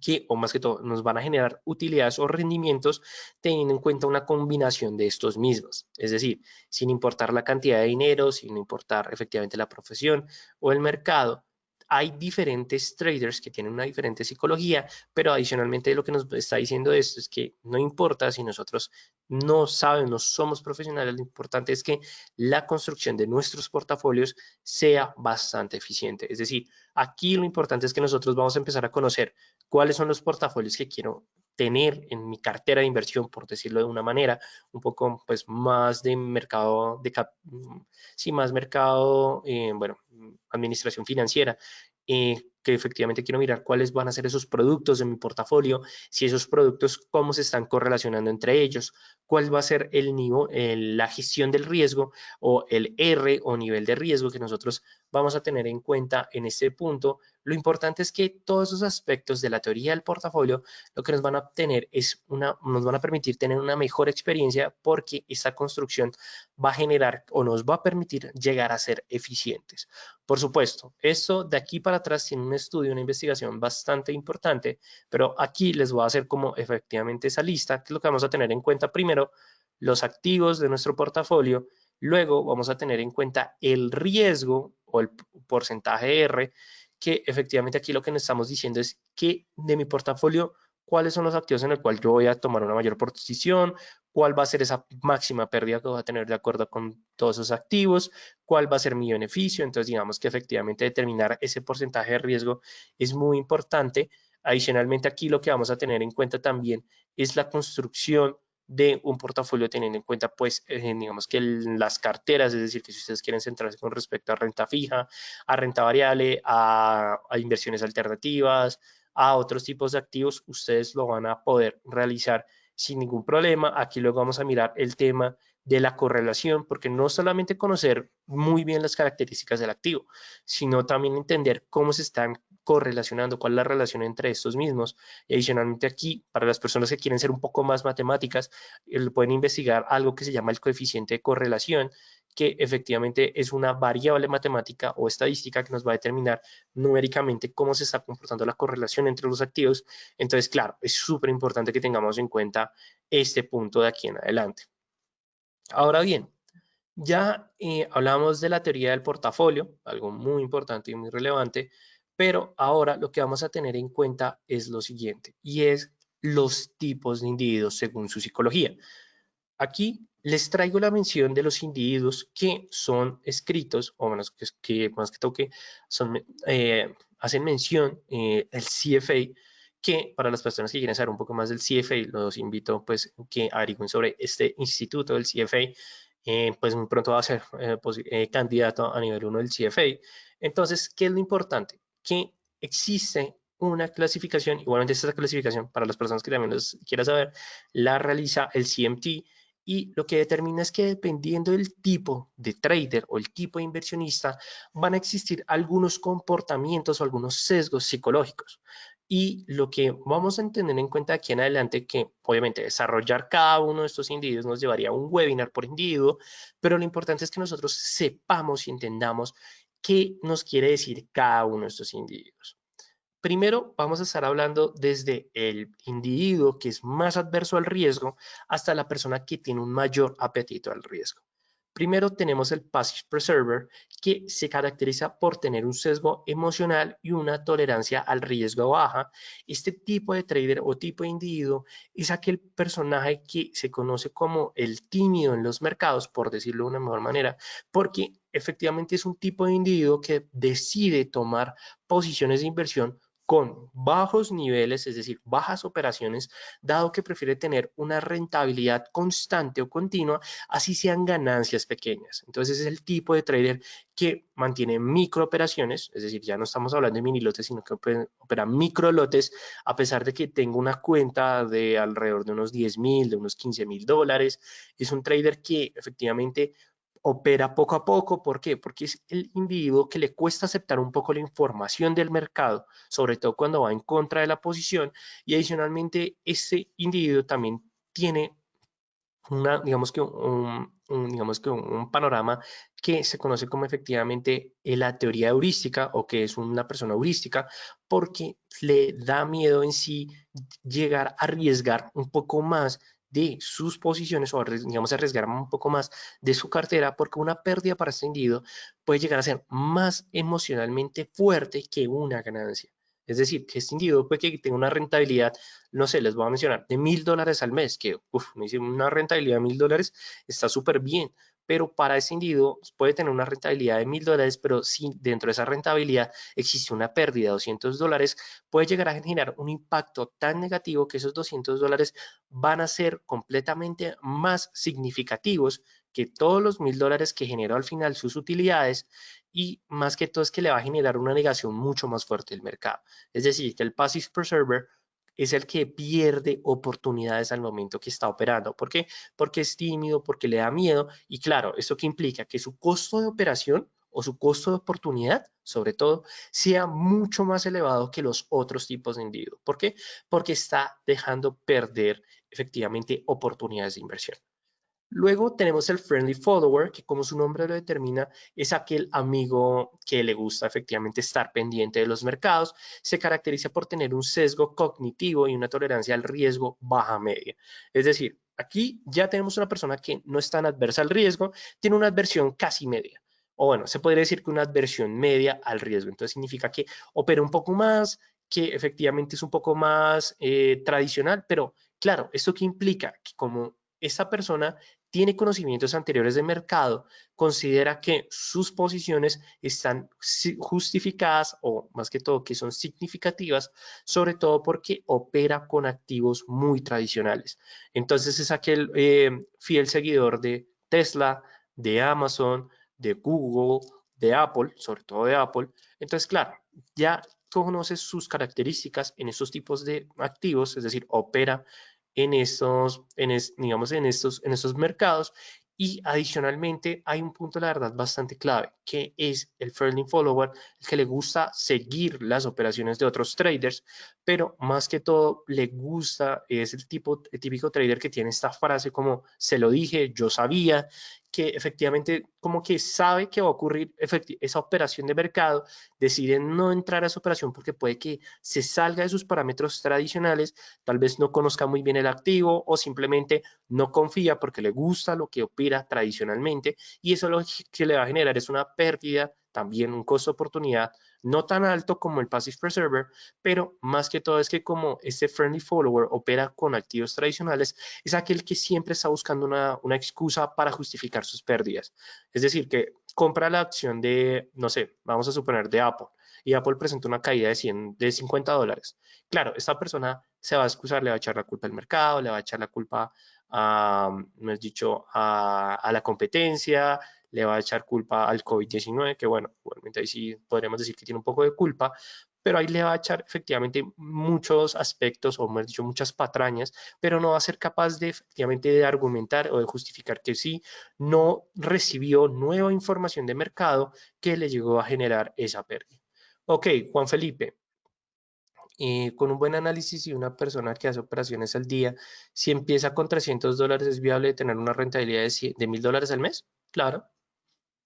que, o más que todo, nos van a generar utilidades o rendimientos teniendo en cuenta una combinación de estos mismos. Es decir, sin importar la cantidad de dinero, sin importar efectivamente la profesión o el mercado, hay diferentes traders que tienen una diferente psicología, pero adicionalmente lo que nos está diciendo esto es que no importa si nosotros no sabemos, no somos profesionales, lo importante es que la construcción de nuestros portafolios sea bastante eficiente. Es decir, aquí lo importante es que nosotros vamos a empezar a conocer cuáles son los portafolios que quiero tener en mi cartera de inversión, por decirlo de una manera, un poco pues más de mercado, sí, más mercado, bueno, administración financiera, que efectivamente quiero mirar cuáles van a ser esos productos de mi portafolio, si esos productos, cómo se están correlacionando entre ellos, cuál va a ser el nivel, la gestión del riesgo o el R o nivel de riesgo que nosotros vamos a tener en cuenta en este punto. Lo importante es que todos esos aspectos de la teoría del portafolio lo que nos van a obtener es nos van a permitir tener una mejor experiencia porque esta construcción va a generar o nos va a permitir llegar a ser eficientes. Por supuesto, esto de aquí para atrás tiene un estudio, una investigación bastante importante, pero aquí les voy a hacer como efectivamente esa lista, que es lo que vamos a tener en cuenta primero, los activos de nuestro portafolio, luego vamos a tener en cuenta el riesgo o el porcentaje R, que efectivamente aquí lo que nos estamos diciendo es que de mi portafolio, cuáles son los activos en el cual yo voy a tomar una mayor posición, cuál va a ser esa máxima pérdida que voy a tener de acuerdo con todos esos activos, cuál va a ser mi beneficio. Entonces, digamos que efectivamente determinar ese porcentaje de riesgo es muy importante. Adicionalmente, aquí lo que vamos a tener en cuenta también es la construcción de un portafolio teniendo en cuenta, pues, digamos que las carteras, es decir, que si ustedes quieren centrarse con respecto a renta fija, a renta variable, a inversiones alternativas, a otros tipos de activos, ustedes lo van a poder realizar sin ningún problema. Aquí luego vamos a mirar el tema de la correlación, porque no solamente conocer muy bien las características del activo, sino también entender cómo se están correlacionando, cuál es la relación entre estos mismos. Y adicionalmente aquí, para las personas que quieren ser un poco más matemáticas, pueden investigar algo que se llama el coeficiente de correlación, que efectivamente es una variable matemática o estadística que nos va a determinar numéricamente cómo se está comportando la correlación entre los activos. Entonces, claro, es súper importante que tengamos en cuenta este punto de aquí en adelante. Ahora bien, ya hablamos de la teoría del portafolio, algo muy importante y muy relevante, pero ahora lo que vamos a tener en cuenta es lo siguiente, y es los tipos de individuos según su psicología. Aquí les traigo la mención de los individuos que son escritos, o menos que más que toque, son, hacen mención el CFA, que para las personas que quieren saber un poco más del CFA, los invito pues que averigüen sobre este instituto del CFA, pues muy pronto va a ser candidato a nivel 1 del CFA. Entonces, ¿qué es lo importante? Que existe una clasificación, igualmente esta clasificación, para las personas que también los quieran saber, la realiza el CMT, y lo que determina es que dependiendo del tipo de trader o el tipo de inversionista, van a existir algunos comportamientos o algunos sesgos psicológicos. Y lo que vamos a tener en cuenta aquí en adelante, que obviamente desarrollar cada uno de estos individuos nos llevaría a un webinar por individuo, pero lo importante es que nosotros sepamos y entendamos qué nos quiere decir cada uno de estos individuos. Primero, vamos a estar hablando desde el individuo que es más adverso al riesgo hasta la persona que tiene un mayor apetito al riesgo. Primero tenemos el Passive Preserver, que se caracteriza por tener un sesgo emocional y una tolerancia al riesgo baja. Este tipo de trader o tipo de individuo es aquel personaje que se conoce como el tímido en los mercados, por decirlo de una mejor manera, porque efectivamente es un tipo de individuo que decide tomar posiciones de inversión con bajos niveles, es decir, bajas operaciones, dado que prefiere tener una rentabilidad constante o continua, así sean ganancias pequeñas. Entonces es el tipo de trader que mantiene micro operaciones, es decir, ya no estamos hablando de mini lotes, sino que opera micro lotes, a pesar de que tenga una cuenta de alrededor de unos 10.000, de unos 15.000 dólares. Es un trader que efectivamente opera poco a poco. ¿Por qué? Porque es el individuo que le cuesta aceptar un poco la información del mercado, sobre todo cuando va en contra de la posición, y adicionalmente este individuo también tiene digamos que un panorama que se conoce como efectivamente la teoría heurística, o que es una persona heurística, porque le da miedo en sí llegar a arriesgar un poco más de sus posiciones, o digamos arriesgar un poco más de su cartera, porque una pérdida para este individuo puede llegar a ser más emocionalmente fuerte que una ganancia. Es decir, que este individuo puede que tenga una rentabilidad, no sé, les voy a mencionar, de $1.000 al mes, que me dice una rentabilidad de $1.000, está súper bien, pero para ese individuo puede tener una rentabilidad de $1.000, pero si dentro de esa rentabilidad existe una pérdida de $200, puede llegar a generar un impacto tan negativo que esos $200 van a ser completamente más significativos que todos los $1.000 que generó al final sus utilidades, y más que todo es que le va a generar una negación mucho más fuerte del mercado. Es decir, que el Passive Preserver es el que pierde oportunidades al momento que está operando. ¿Por qué? Porque es tímido, porque le da miedo, y claro, ¿esto qué implica? Que su costo de operación o su costo de oportunidad, sobre todo, sea mucho más elevado que los otros tipos de individuos. ¿Por qué? Porque está dejando perder efectivamente oportunidades de inversión. Luego tenemos el friendly follower, que como su nombre lo determina, es aquel amigo que le gusta efectivamente estar pendiente de los mercados. Se caracteriza por tener un sesgo cognitivo y una tolerancia al riesgo baja media. Es decir, aquí ya tenemos una persona que no es tan adversa al riesgo, tiene una adversión casi media. O bueno, se podría decir que una adversión media al riesgo. Entonces significa que opera un poco más, que efectivamente es un poco más tradicional, pero claro, ¿esto qué implica? Que como esta persona tiene conocimientos anteriores de mercado, considera que sus posiciones están justificadas, o más que todo que son significativas, sobre todo porque opera con activos muy tradicionales. Entonces es aquel fiel seguidor de Tesla, de Amazon, de Google, de Apple, sobre todo de Apple. Entonces, claro, ya conoces sus características en estos tipos de activos, es decir, opera en estos, digamos, en estos mercados, Y adicionalmente hay un punto, la verdad, bastante clave, que es el friendly follower, el que le gusta seguir las operaciones de otros traders, pero más que todo le gusta, es el típico trader que tiene esta frase como, se lo dije, yo sabía, que efectivamente como que sabe que va a ocurrir esa operación de mercado, decide no entrar a esa operación porque puede que se salga de sus parámetros tradicionales, tal vez no conozca muy bien el activo o simplemente no confía porque le gusta lo que opera tradicionalmente y eso lo que le va a generar es una pérdida, también un costo de oportunidad no tan alto como el Passive Preserver, pero más que todo es que como este Friendly Follower opera con activos tradicionales, es aquel que siempre está buscando una excusa para justificar sus pérdidas. Es decir, que compra la acción de, no sé, vamos a suponer de Apple, y Apple presenta una caída de $50. Claro, esta persona se va a excusar, le va a echar la culpa al mercado, le va a echar la culpa no es dicho, a la competencia, le va a echar culpa al COVID-19, que bueno, igualmente ahí sí podríamos decir que tiene un poco de culpa, pero ahí le va a echar efectivamente muchos aspectos, o mejor dicho, muchas patrañas, pero no va a ser capaz de efectivamente de argumentar o de justificar que sí, no recibió nueva información de mercado que le llegó a generar esa pérdida. Ok, Juan Felipe, con un buen análisis y una persona que hace operaciones al día, si empieza con $300, ¿es viable tener una rentabilidad de $1,000 al mes? Claro,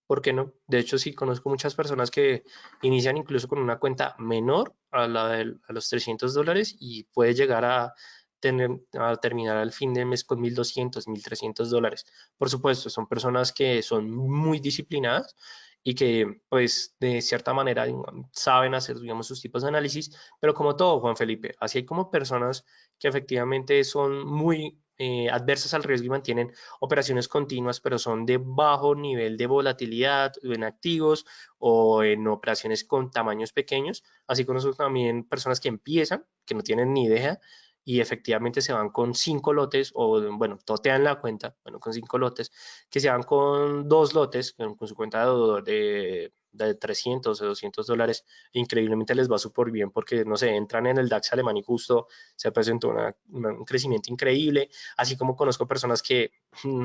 ¿por qué no? De hecho, sí, conozco muchas personas que inician incluso con una cuenta menor a los $300 y puede llegar a terminar al fin de mes con $1,200, $1,300. Por supuesto, son personas que son muy disciplinadas y que, pues, de cierta manera saben hacer, digamos, sus tipos de análisis, pero como todo, Juan Felipe, así hay como personas que efectivamente son muy adversas al riesgo y mantienen operaciones continuas, pero son de bajo nivel de volatilidad en activos o en operaciones con tamaños pequeños. Así conozco también personas que empiezan, que no tienen ni idea y efectivamente se van con 5 lotes o, bueno, totean la cuenta, bueno, con 5 lotes, que se van con 2 lotes, con su cuenta de 300 o $200, increíblemente les va súper bien porque, no sé, entran en el DAX alemán y justo se presentó un crecimiento increíble, así como conozco personas que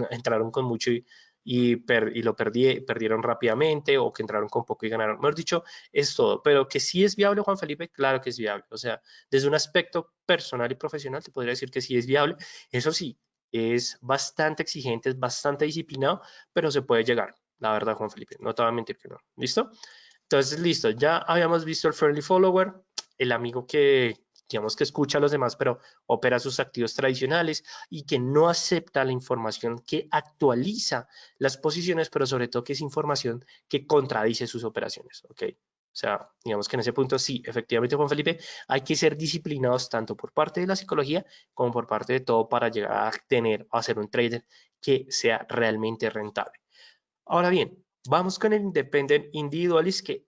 entraron con mucho y perdieron rápidamente o que entraron con poco y ganaron. Mejor dicho, es todo. Pero que sí es viable, Juan Felipe, claro que es viable. O sea, desde un aspecto personal y profesional te podría decir que sí es viable. Eso sí, es bastante exigente, es bastante disciplinado, pero se puede llegar. La verdad, Juan Felipe, no te voy a mentir que no. ¿Listo? Entonces, listo, ya habíamos visto el friendly follower, el amigo que, digamos que escucha a los demás, pero opera sus activos tradicionales y que no acepta la información que actualiza las posiciones, pero sobre todo que es información que contradice sus operaciones, ¿ok? O sea, digamos que en ese punto sí, efectivamente, Juan Felipe, hay que ser disciplinados tanto por parte de la psicología como por parte de todo para llegar a tener o a ser un trader que sea realmente rentable. Ahora bien, vamos con el Independent Individualist, que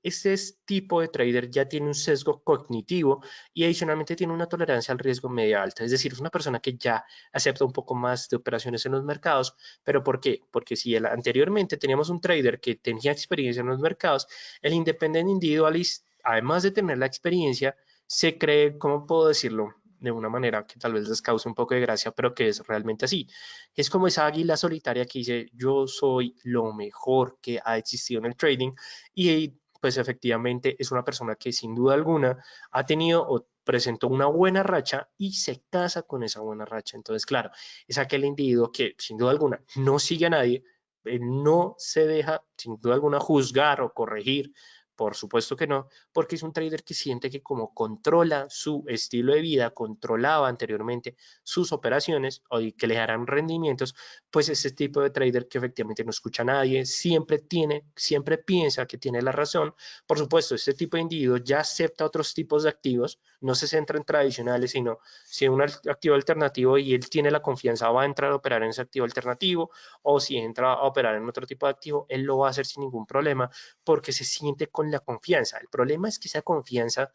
tipo de trader ya tiene un sesgo cognitivo y adicionalmente tiene una tolerancia al riesgo media alta. Es decir, es una persona que ya acepta un poco más de operaciones en los mercados. ¿Pero por qué? Porque si anteriormente teníamos un trader que tenía experiencia en los mercados, el Independent Individualist, además de tener la experiencia, se cree, ¿cómo puedo decirlo? De una manera que tal vez les cause un poco de gracia, pero que es realmente así. Es como esa águila solitaria que dice, yo soy lo mejor que ha existido en el trading y pues efectivamente es una persona que sin duda alguna ha tenido o presentó una buena racha y se casa con esa buena racha. Entonces, claro, es aquel individuo que sin duda alguna no sigue a nadie, no se deja sin duda alguna juzgar o corregir. Por supuesto que no, porque es un trader que siente que como controla su estilo de vida, controlaba anteriormente sus operaciones y que le darán rendimientos, pues ese tipo de trader que efectivamente no escucha a nadie, siempre piensa que tiene la razón. Por supuesto, este tipo de individuo ya acepta otros tipos de activos, no se centra en tradicionales, sino si un activo alternativo y él tiene la confianza, va a entrar a operar en ese activo alternativo, o si entra a operar en otro tipo de activo, él lo va a hacer sin ningún problema porque se siente con la confianza. El problema es que esa confianza,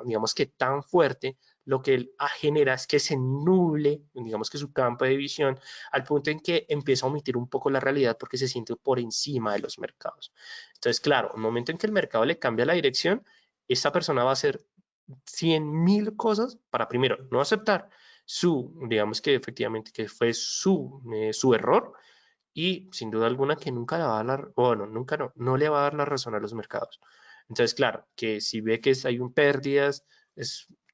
digamos que tan fuerte, lo que él genera es que se nuble, digamos que su campo de visión, al punto en que empieza a omitir un poco la realidad porque se siente por encima de los mercados. Entonces, claro, un momento en que el mercado le cambia la dirección, esta persona va a hacer 100.000 cosas para primero no aceptar digamos que efectivamente que fue su error y sin duda alguna que nunca le va a dar bueno, nunca no le va a dar la razón a los mercados. Entonces, claro, que si ve que hay un pérdidas,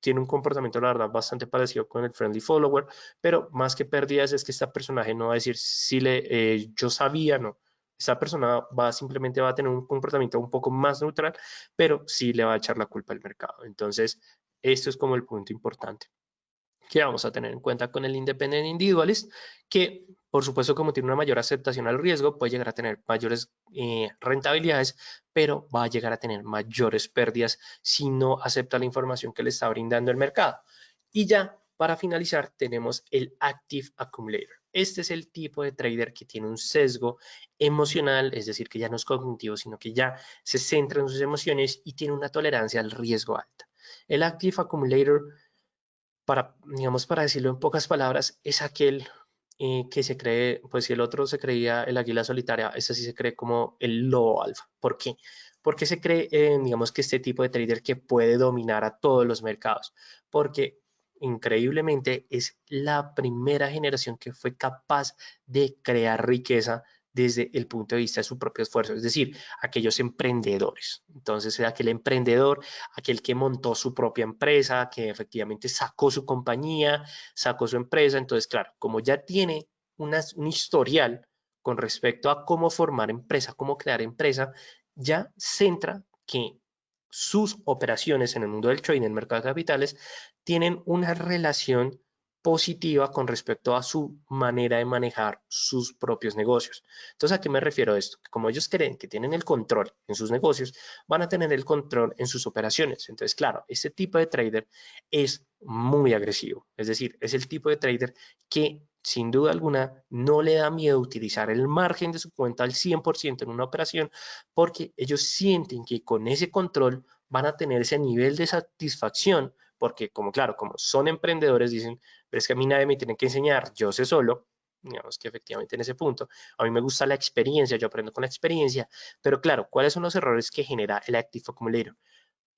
tiene un comportamiento, la verdad, bastante parecido con el friendly follower, pero más que pérdidas es que esta personaje no va a decir si yo sabía, no. Esta persona simplemente va a tener un comportamiento un poco más neutral, pero sí le va a echar la culpa al mercado. Entonces, esto es como el punto importante que vamos a tener en cuenta con el Independent Individualist, que por supuesto como tiene una mayor aceptación al riesgo, puede llegar a tener mayores rentabilidades, pero va a llegar a tener mayores pérdidas si no acepta la información que le está brindando el mercado. Y ya para finalizar tenemos el Active Accumulator. Este es el tipo de trader que tiene un sesgo emocional, es decir, que ya no es cognitivo, sino que ya se centra en sus emociones y tiene una tolerancia al riesgo alta. El Active Accumulator digamos, para decirlo en pocas palabras, es aquel que se cree, pues si el otro se creía el águila solitaria, este sí se cree como el lobo alfa. ¿Por qué? Porque se cree, digamos, que este tipo de trader que puede dominar a todos los mercados, porque increíblemente es la primera generación que fue capaz de crear riqueza desde el punto de vista de su propio esfuerzo, es decir, aquellos emprendedores. Entonces, aquel emprendedor, aquel que montó su propia empresa, que efectivamente sacó su compañía, sacó su empresa. Entonces, claro, como ya tiene un historial con respecto a cómo formar empresa, cómo crear empresa, ya centra que sus operaciones en el mundo del trading, en el mercado de capitales, tienen una relación positiva con respecto a su manera de manejar sus propios negocios. Entonces, ¿a qué me refiero a esto? Como ellos creen que tienen el control en sus negocios, van a tener el control en sus operaciones. Entonces, claro, este tipo de trader es muy agresivo. Es decir, es el tipo de trader que sin duda alguna no le da miedo utilizar el margen de su cuenta al 100% en una operación porque ellos sienten que con ese control van a tener ese nivel de satisfacción porque como claro, como son emprendedores, dicen, pero es que a mí nadie me tiene que enseñar, yo sé solo, digamos que efectivamente en ese punto, a mí me gusta la experiencia, yo aprendo con la experiencia, pero claro, ¿cuáles son los errores que genera el Active Accumulator?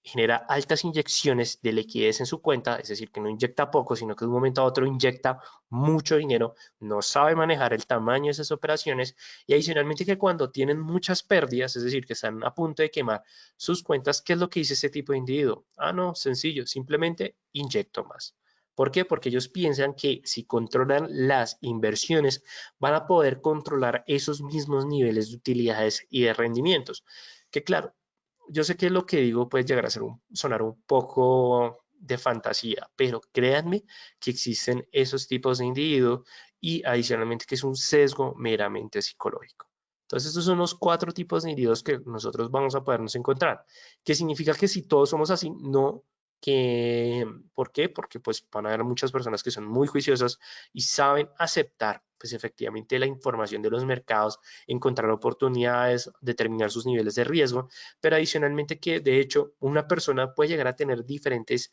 Genera altas inyecciones de liquidez en su cuenta, es decir, que no inyecta poco, sino que de un momento a otro inyecta mucho dinero, no sabe manejar el tamaño de esas operaciones y adicionalmente que cuando tienen muchas pérdidas, es decir, que están a punto de quemar sus cuentas, ¿qué es lo que dice este tipo de individuo? Ah, no, sencillo, simplemente inyecto más. ¿Por qué? Porque ellos piensan que si controlan las inversiones, van a poder controlar esos mismos niveles de utilidades y de rendimientos. Que claro, yo sé que lo que digo puede llegar a sonar un poco de fantasía, pero créanme que existen esos tipos de individuos y adicionalmente que es un sesgo meramente psicológico. Entonces, estos son los cuatro tipos de individuos que nosotros vamos a podernos encontrar. ¿Qué significa que si todos somos así? No, que, ¿por qué? Porque pues van a haber muchas personas que son muy juiciosas y saben aceptar pues efectivamente la información de los mercados, encontrar oportunidades, determinar sus niveles de riesgo, pero adicionalmente que de hecho una persona puede llegar a tener diferentes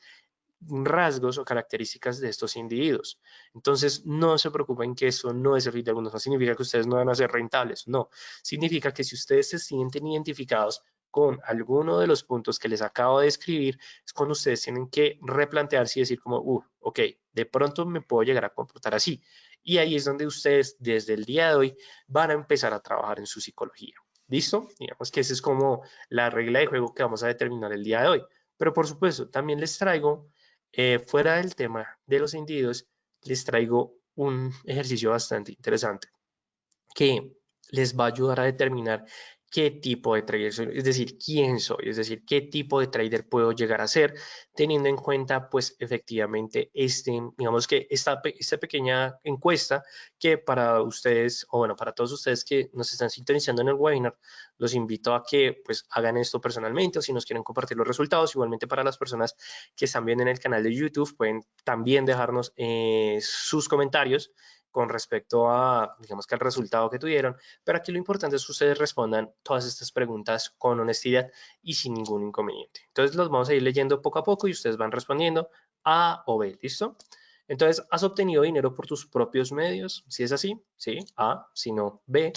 rasgos o características de estos individuos. Entonces, no se preocupen que eso no es el fin del mundo, no significa que ustedes no van a ser rentables, no, significa que si ustedes se sienten identificados con alguno de los puntos que les acabo de escribir, es cuando ustedes tienen que replantearse y decir como, ok, de pronto me puedo llegar a comportar así. Y ahí es donde ustedes desde el día de hoy van a empezar a trabajar en su psicología. ¿Listo? Digamos que esa es como la regla de juego que vamos a determinar el día de hoy. Pero por supuesto, también les traigo fuera del tema de los individuos, les traigo un ejercicio bastante interesante que les va a ayudar a determinar qué tipo de trader soy, es decir, quién soy, es decir, qué tipo de trader puedo llegar a ser, teniendo en cuenta, pues, efectivamente, digamos que esta pequeña encuesta que para ustedes, o bueno, para todos ustedes que nos están sintonizando en el webinar, los invito a que, pues, hagan esto personalmente o si nos quieren compartir los resultados, igualmente para las personas que están viendo en el canal de YouTube, pueden también dejarnos sus comentarios con respecto a, digamos que al resultado que tuvieron, pero aquí lo importante es que ustedes respondan todas estas preguntas con honestidad y sin ningún inconveniente. Entonces los vamos a ir leyendo poco a poco y ustedes van respondiendo A o B, ¿listo? Entonces, ¿has obtenido dinero por tus propios medios? Si es así, sí, A, si no, B.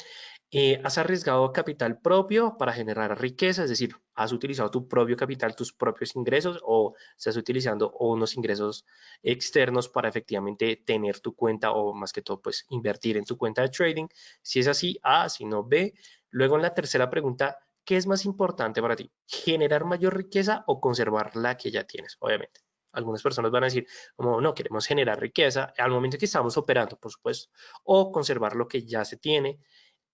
¿Has arriesgado capital propio para generar riqueza? Es decir, ¿Has utilizado tu propio capital, tus propios ingresos o estás utilizando unos ingresos externos para efectivamente tener tu cuenta o más que todo pues invertir en tu cuenta de trading? Si es así, A, si no, B. Luego en la tercera pregunta, ¿qué es más importante para ti? ¿Generar mayor riqueza o conservar la que ya tienes? Obviamente. Algunas personas van a decir, como no, queremos generar riqueza al momento que estamos operando, por supuesto, o conservar lo que ya se tiene.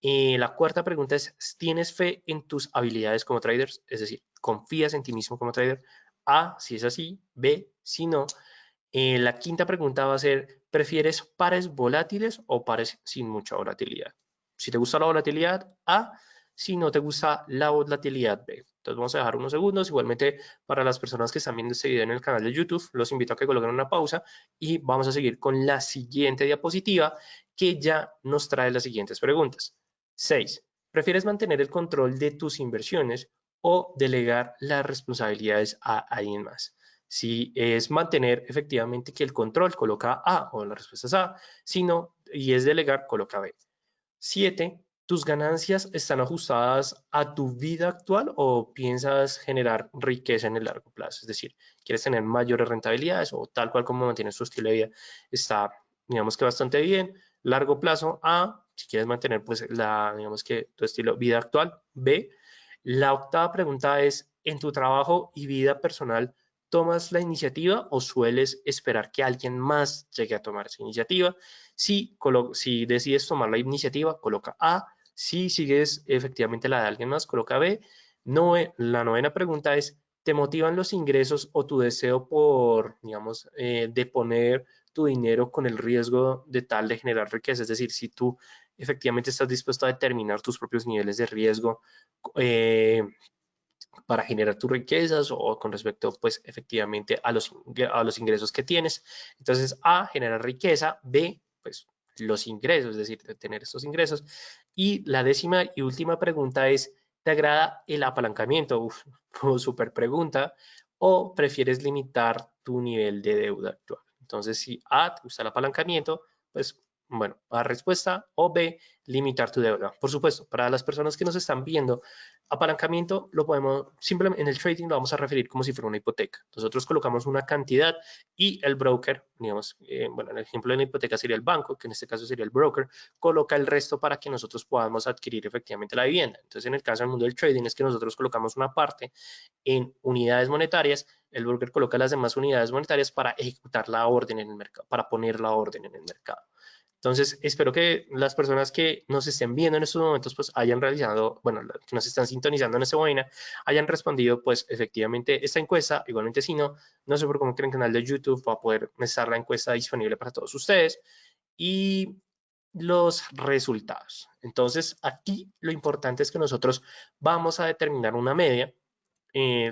La cuarta pregunta es, ¿tienes fe en tus habilidades como traders? Es decir, ¿confías en ti mismo como trader? A, si es así, B, si no. La quinta pregunta va a ser, ¿prefieres pares volátiles o pares sin mucha volatilidad? Si te gusta la volatilidad, A. Si no te gusta la volatilidad, B. Entonces vamos a dejar unos segundos. Igualmente, para las personas que están viendo este video en el canal de YouTube, los invito a que coloquen una pausa y vamos a seguir con la siguiente diapositiva que ya nos trae las siguientes preguntas. 6. ¿Prefieres mantener el control de tus inversiones o delegar las responsabilidades a alguien más? Si es mantener efectivamente que el control coloca A o la respuesta es A, si no, y es delegar, coloca B. 7. ¿Tus ganancias están ajustadas a tu vida actual o piensas generar riqueza en el largo plazo? Es decir, ¿quieres tener mayores rentabilidades o tal cual como mantienes tu estilo de vida? Está, digamos que bastante bien. Largo plazo, A. Si quieres mantener, pues, digamos que tu estilo de vida actual, B. La octava pregunta es, ¿en tu trabajo y vida personal tomas la iniciativa o sueles esperar que alguien más llegue a tomar esa iniciativa? Si decides tomar la iniciativa, coloca A. Si sigues efectivamente la de alguien más, coloca B. La novena pregunta es, ¿te motivan los ingresos o tu deseo por, digamos, de poner tu dinero con el riesgo de tal de generar riqueza? Es decir, si tú efectivamente estás dispuesto a determinar tus propios niveles de riesgo eh, para generar tus riquezas o con respecto, pues, efectivamente a los ingresos que tienes. Entonces, A, generar riqueza, B, pues, los ingresos, es decir, tener estos ingresos. Y la décima y última pregunta es, ¿te agrada el apalancamiento? Uf, súper pregunta. ¿O prefieres limitar tu nivel de deuda actual? Entonces, si A, te gusta el apalancamiento, pues, bueno, A respuesta, o B, limitar tu deuda. Por supuesto, para las personas que nos están viendo, apalancamiento lo podemos, simplemente en el trading lo vamos a referir como si fuera una hipoteca. Nosotros colocamos una cantidad y el broker, digamos, bueno, en el ejemplo de la hipoteca sería el banco, que en este caso sería el broker, coloca el resto para que nosotros podamos adquirir efectivamente la vivienda. Entonces, en el caso del mundo del trading es que nosotros colocamos una parte en unidades monetarias, el broker coloca las demás unidades monetarias para ejecutar la orden en el mercado, para poner la orden en el mercado. Entonces, espero que las personas que nos estén viendo en estos momentos, pues hayan realizado, bueno, que nos están sintonizando en este webinar, hayan respondido, pues efectivamente esta encuesta. Igualmente, si no, no sé por cómo creen que el canal de YouTube va a poder estar la encuesta disponible para todos ustedes. Y los resultados. Entonces, aquí lo importante es que nosotros vamos a determinar una media.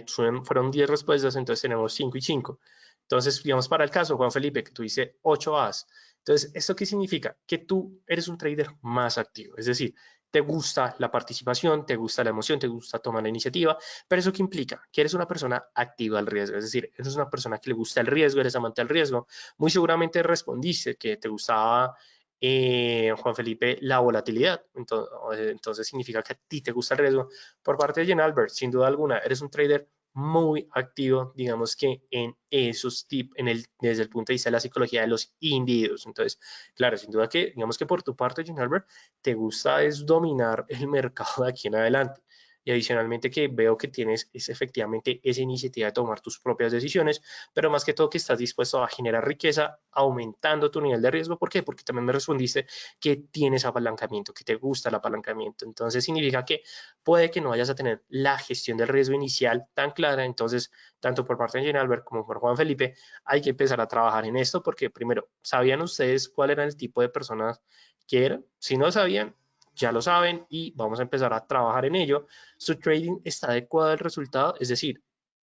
Fueron 10 respuestas, entonces tenemos 5 y 5. Entonces, digamos, para el caso, Juan Felipe, que tú dices 8 As. Entonces, ¿esto qué significa? Que tú eres un trader más activo, es decir, te gusta la participación, te gusta la emoción, te gusta tomar la iniciativa, pero ¿eso qué implica? Que eres una persona activa al riesgo, es decir, eres una persona que le gusta el riesgo, eres amante del riesgo. Muy seguramente respondiste que te gustaba, Juan Felipe, la volatilidad. Entonces, significa que a ti te gusta el riesgo. Por parte de Jen Albert, sin duda alguna, eres un trader muy activo, digamos que en esos tips, desde el punto de vista de la psicología de los individuos. Entonces, claro, sin duda que, digamos que por tu parte, Jen Albert, te gusta es dominar el mercado de aquí en adelante. Y adicionalmente que veo que tienes es efectivamente esa iniciativa de tomar tus propias decisiones, pero más que todo que estás dispuesto a generar riqueza aumentando tu nivel de riesgo. ¿Por qué? Porque también me respondiste que tienes apalancamiento, que te gusta el apalancamiento. Entonces significa que puede que no vayas a tener la gestión del riesgo inicial tan clara. Entonces, tanto por parte de Jean Albert como por Juan Felipe, hay que empezar a trabajar en esto porque primero, ¿sabían ustedes cuál era el tipo de personas que eran? Si no sabían, ya lo saben y vamos a empezar a trabajar en ello. Su trading está adecuado al resultado, es decir,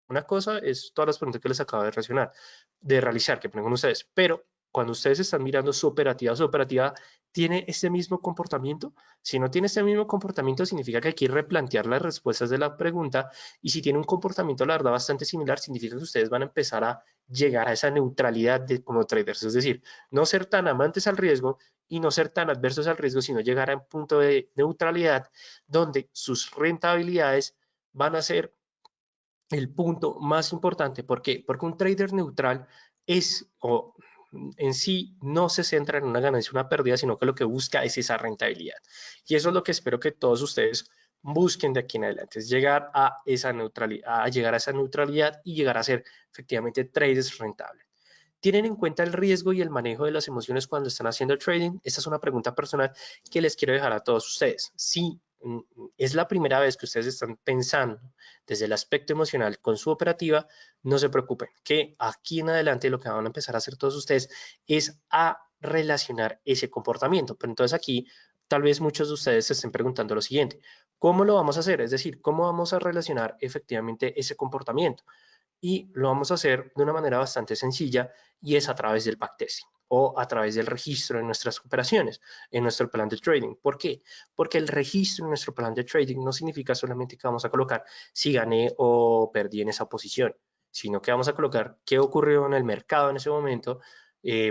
una cosa es todas las preguntas que les acabo de realizar, que ponen ustedes, pero cuando ustedes están mirando su operativa tiene este mismo comportamiento. Si no tiene este mismo comportamiento, significa que hay que replantear las respuestas de la pregunta. Y si tiene un comportamiento, la verdad, bastante similar, significa que ustedes van a empezar a llegar a esa neutralidad como traders. Es decir, no ser tan amantes al riesgo y no ser tan adversos al riesgo, sino llegar a un punto de neutralidad donde sus rentabilidades van a ser el punto más importante. ¿Por qué? Porque un trader neutral es, o en sí, no se centra en una ganancia o una pérdida, sino que lo que busca es esa rentabilidad. Y eso es lo que espero que todos ustedes busquen de aquí en adelante, es llegar a esa neutralidad, y llegar a ser efectivamente traders rentables. ¿Tienen en cuenta el riesgo y el manejo de las emociones cuando están haciendo trading? Esta es una pregunta personal que les quiero dejar a todos ustedes. Si es la primera vez que ustedes están pensando desde el aspecto emocional con su operativa, no se preocupen, que aquí en adelante lo que van a empezar a hacer todos ustedes es a relacionar ese comportamiento. Pero entonces aquí tal vez muchos de ustedes se estén preguntando lo siguiente: ¿cómo lo vamos a hacer? Es decir, ¿cómo vamos a relacionar efectivamente ese comportamiento? Y lo vamos a hacer de una manera bastante sencilla, y es a través del backtesting o a través del registro de nuestras operaciones en nuestro plan de trading. ¿Por qué? Porque el registro en nuestro plan de trading no significa solamente que vamos a colocar si gané o perdí en esa posición, sino que vamos a colocar qué ocurrió en el mercado en ese momento,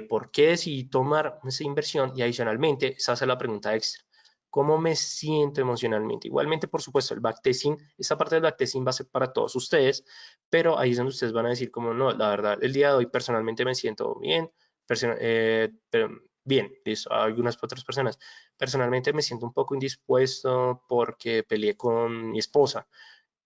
por qué decidí tomar esa inversión, y adicionalmente esa es la pregunta extra: ¿cómo me siento emocionalmente? Igualmente, por supuesto, el backtesting, esta parte del backtesting va a ser para todos ustedes, pero ahí es donde ustedes van a decir como no, la verdad, el día de hoy personalmente me siento bien, pero bien, listo, algunas otras personas, personalmente me siento un poco indispuesto porque peleé con mi esposa,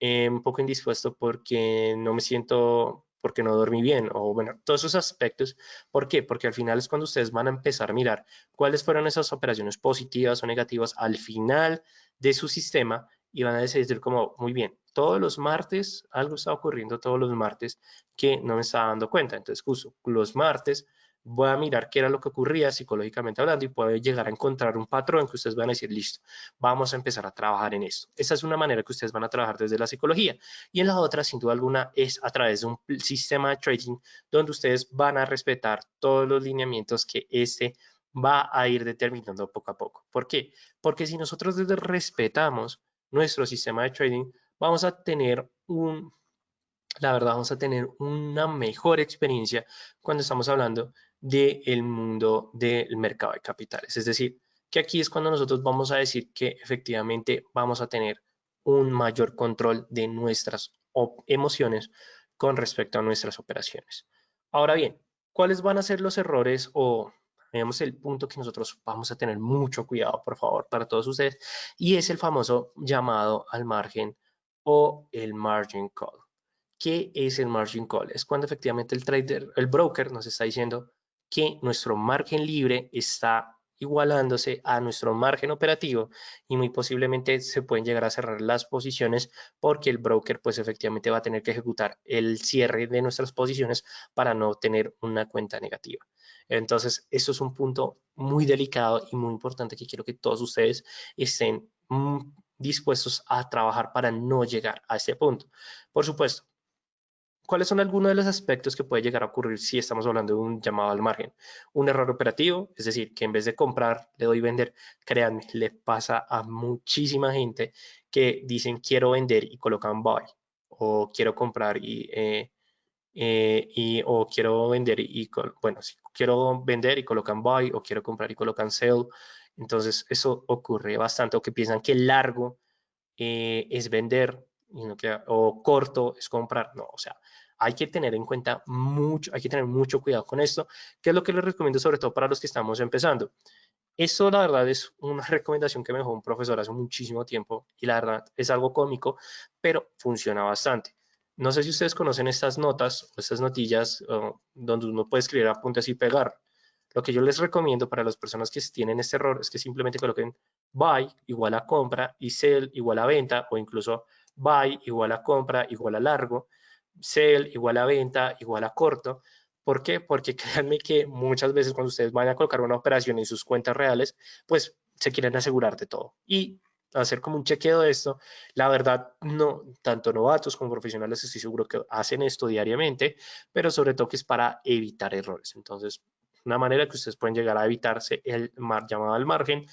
un poco indispuesto porque no me siento, porque no dormí bien, o bueno, todos esos aspectos. ¿Por qué? Porque al final es cuando ustedes van a empezar a mirar cuáles fueron esas operaciones positivas o negativas al final de su sistema, y van a decidir como, muy bien, todos los martes algo está ocurriendo, todos los martes que no me estaba dando cuenta. Entonces, justo los martes voy a mirar qué era lo que ocurría psicológicamente hablando, y puede llegar a encontrar un patrón que ustedes van a decir, listo, vamos a empezar a trabajar en esto. Esa es una manera que ustedes van a trabajar desde la psicología. Y en la otra, sin duda alguna, es a través de un sistema de trading donde ustedes van a respetar todos los lineamientos que este va a ir determinando poco a poco. ¿Por qué? Porque si nosotros respetamos nuestro sistema de trading, vamos a tener la verdad, vamos a tener una mejor experiencia cuando estamos hablando del mundo del mercado de capitales. Es decir, que aquí es cuando nosotros vamos a decir que efectivamente vamos a tener un mayor control de nuestras emociones con respecto a nuestras operaciones. Ahora bien, ¿cuáles van a ser los errores, o digamos el punto que nosotros vamos a tener mucho cuidado, por favor, para todos ustedes? Y es el famoso llamado al margen o el margin call. ¿Qué es el margin call? Es cuando efectivamente el trader, el broker, nos está diciendo que nuestro margen libre está igualándose a nuestro margen operativo, y muy posiblemente se pueden llegar a cerrar las posiciones, porque el broker pues efectivamente va a tener que ejecutar el cierre de nuestras posiciones para no tener una cuenta negativa. Entonces, eso es un punto muy delicado y muy importante que quiero que todos ustedes estén dispuestos a trabajar para no llegar a ese punto. Por supuesto, ¿cuáles son algunos de los aspectos que puede llegar a ocurrir si estamos hablando de un llamado al margen? Un error operativo, es decir, que en vez de comprar le doy vender. Créanme, le pasa a muchísima gente que dicen quiero vender y colocan buy, o quiero comprar o quiero vender bueno, si quiero vender y colocan buy, o quiero comprar y colocan sell. Entonces, eso ocurre bastante, o que piensan que largo es vender, o corto es comprar. No, o sea, hay que tener en cuenta mucho, hay que tener mucho cuidado con esto, que es lo que les recomiendo sobre todo para los que estamos empezando. Eso la verdad es una recomendación que me dejó un profesor hace muchísimo tiempo, y la verdad es algo cómico, pero funciona bastante. No sé si ustedes conocen estas notas o estas notillas, donde uno puede escribir apuntes y pegar. Lo que yo les recomiendo para las personas que tienen este error es que simplemente coloquen buy igual a compra y sell igual a venta, o incluso buy igual a compra igual a largo, sell igual a venta igual a corto. ¿Por qué? Porque créanme que muchas veces cuando ustedes van a colocar una operación en sus cuentas reales, pues se quieren asegurar de todo y hacer como un chequeo de esto. La verdad, no, tanto novatos como profesionales estoy seguro que hacen esto diariamente, pero sobre todo que es para evitar errores. Entonces, una manera que ustedes pueden llegar a evitarse el llamado al margen: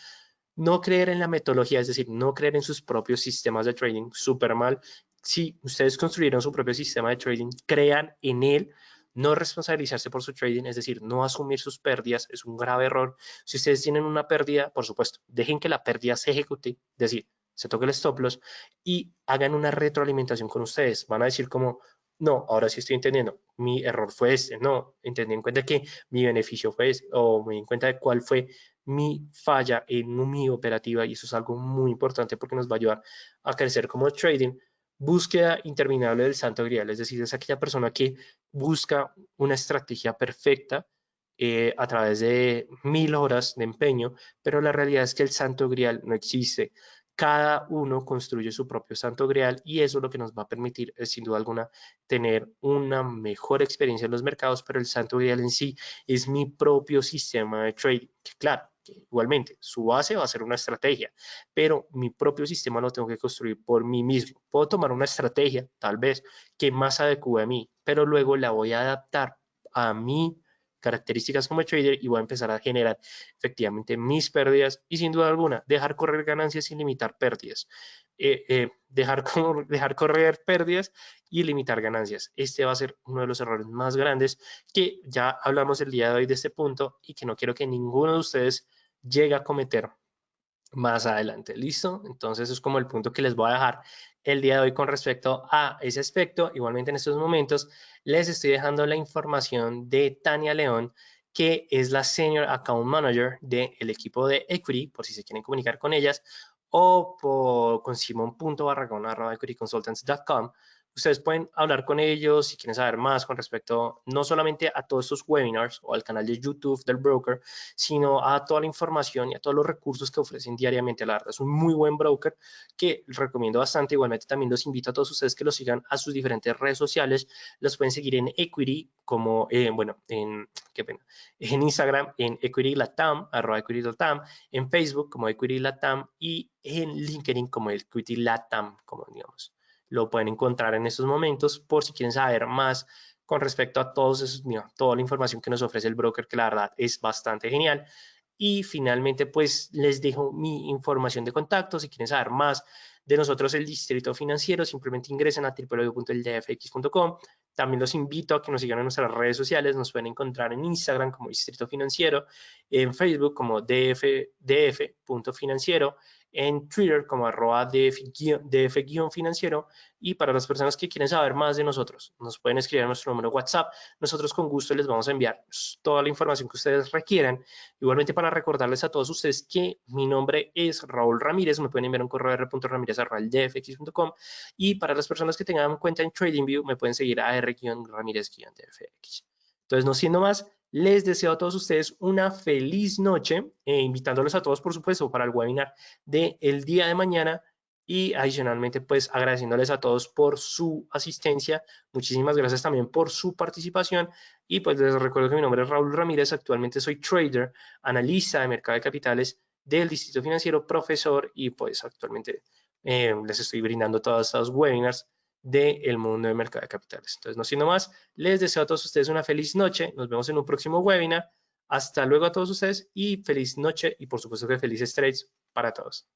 no creer en la metodología, es decir, no creer en sus propios sistemas de trading. Súper mal. Si ustedes construyeron su propio sistema de trading, crean en él. No responsabilizarse por su trading, es decir, no asumir sus pérdidas, es un grave error. Si ustedes tienen una pérdida, por supuesto, dejen que la pérdida se ejecute, es decir, se toque el stop loss y hagan una retroalimentación con ustedes. Van a decir como, no, ahora sí estoy entendiendo, mi error fue este, no, entendí en cuenta que mi beneficio fue este, o me di en cuenta de cuál fue mi falla en mi operativa, y eso es algo muy importante porque nos va a ayudar a crecer como trading. Búsqueda interminable del santo grial, es decir, es aquella persona que busca una estrategia perfecta a través de 1000 horas de empeño, pero la realidad es que el santo grial no existe. Cada uno construye su propio santo grial y eso lo que nos va a permitir es sin duda alguna tener una mejor experiencia en los mercados, pero el santo grial en sí es mi propio sistema de trading. Claro, que igualmente su base va a ser una estrategia, pero mi propio sistema lo tengo que construir por mí mismo. Puedo tomar una estrategia, tal vez, que más adecue a mí, pero luego la voy a adaptar a mi características como trader y voy a empezar a generar efectivamente mis pérdidas y sin duda alguna dejar correr ganancias sin limitar pérdidas. Dejar correr pérdidas y limitar ganancias. Este va a ser uno de los errores más grandes que ya hablamos el día de hoy de este punto y que no quiero que ninguno de ustedes llegue a cometer más adelante. ¿Listo? Entonces es como el punto que les voy a dejar el día de hoy con respecto a ese aspecto. Igualmente en estos momentos les estoy dejando la información de Tania León, que es la Senior Account Manager del equipo de Equity, por si se quieren comunicar con ellas, o con simon.barragón@equityconsultants.com. Ustedes pueden hablar con ellos si quieren saber más con respecto no solamente a todos estos webinars o al canal de YouTube del broker, sino a toda la información y a todos los recursos que ofrecen diariamente. La verdad, es un muy buen broker que recomiendo bastante. Igualmente, también los invito a todos ustedes que los sigan a sus diferentes redes sociales. Los pueden seguir en Equity, como, qué pena, en Instagram, en Equity Latam, @Equity Latam, en Facebook como Equity Latam y en LinkedIn como Equity Latam, como digamos. Lo pueden encontrar en estos momentos por si quieren saber más con respecto a todos esos, toda la información que nos ofrece el broker, que la verdad es bastante genial. Y finalmente, pues les dejo mi información de contacto. Si quieren saber más de nosotros, el Distrito Financiero, simplemente ingresen a www.eldfx.com. También los invito a que nos sigan en nuestras redes sociales. Nos pueden encontrar en Instagram como Distrito Financiero, en Facebook como df.financiero, en Twitter como @df-financiero. Y para las personas que quieren saber más de nosotros, nos pueden escribir a nuestro número WhatsApp. Nosotros con gusto les vamos a enviar toda la información que ustedes requieran. Igualmente, para recordarles a todos ustedes que mi nombre es Raúl Ramírez, me pueden enviar un correo a r.ramirez@dfx.com, y para las personas que tengan cuenta en TradingView me pueden seguir a r-ramírez-dfx. Entonces, no siendo más, les deseo a todos ustedes una feliz noche, invitándolos a todos, por supuesto, para el webinar del día de mañana. Y adicionalmente, pues agradeciéndoles a todos por su asistencia. Muchísimas gracias también por su participación. Y pues les recuerdo que mi nombre es Raúl Ramírez. Actualmente soy trader, analista de mercado de capitales del Distrito Financiero, profesor, y pues actualmente les estoy brindando todos estos webinars del mundo de mercado de capitales. Entonces, no siendo más, les deseo a todos ustedes una feliz noche. Nos vemos en un próximo webinar. Hasta luego a todos ustedes y feliz noche y por supuesto que felices trades para todos.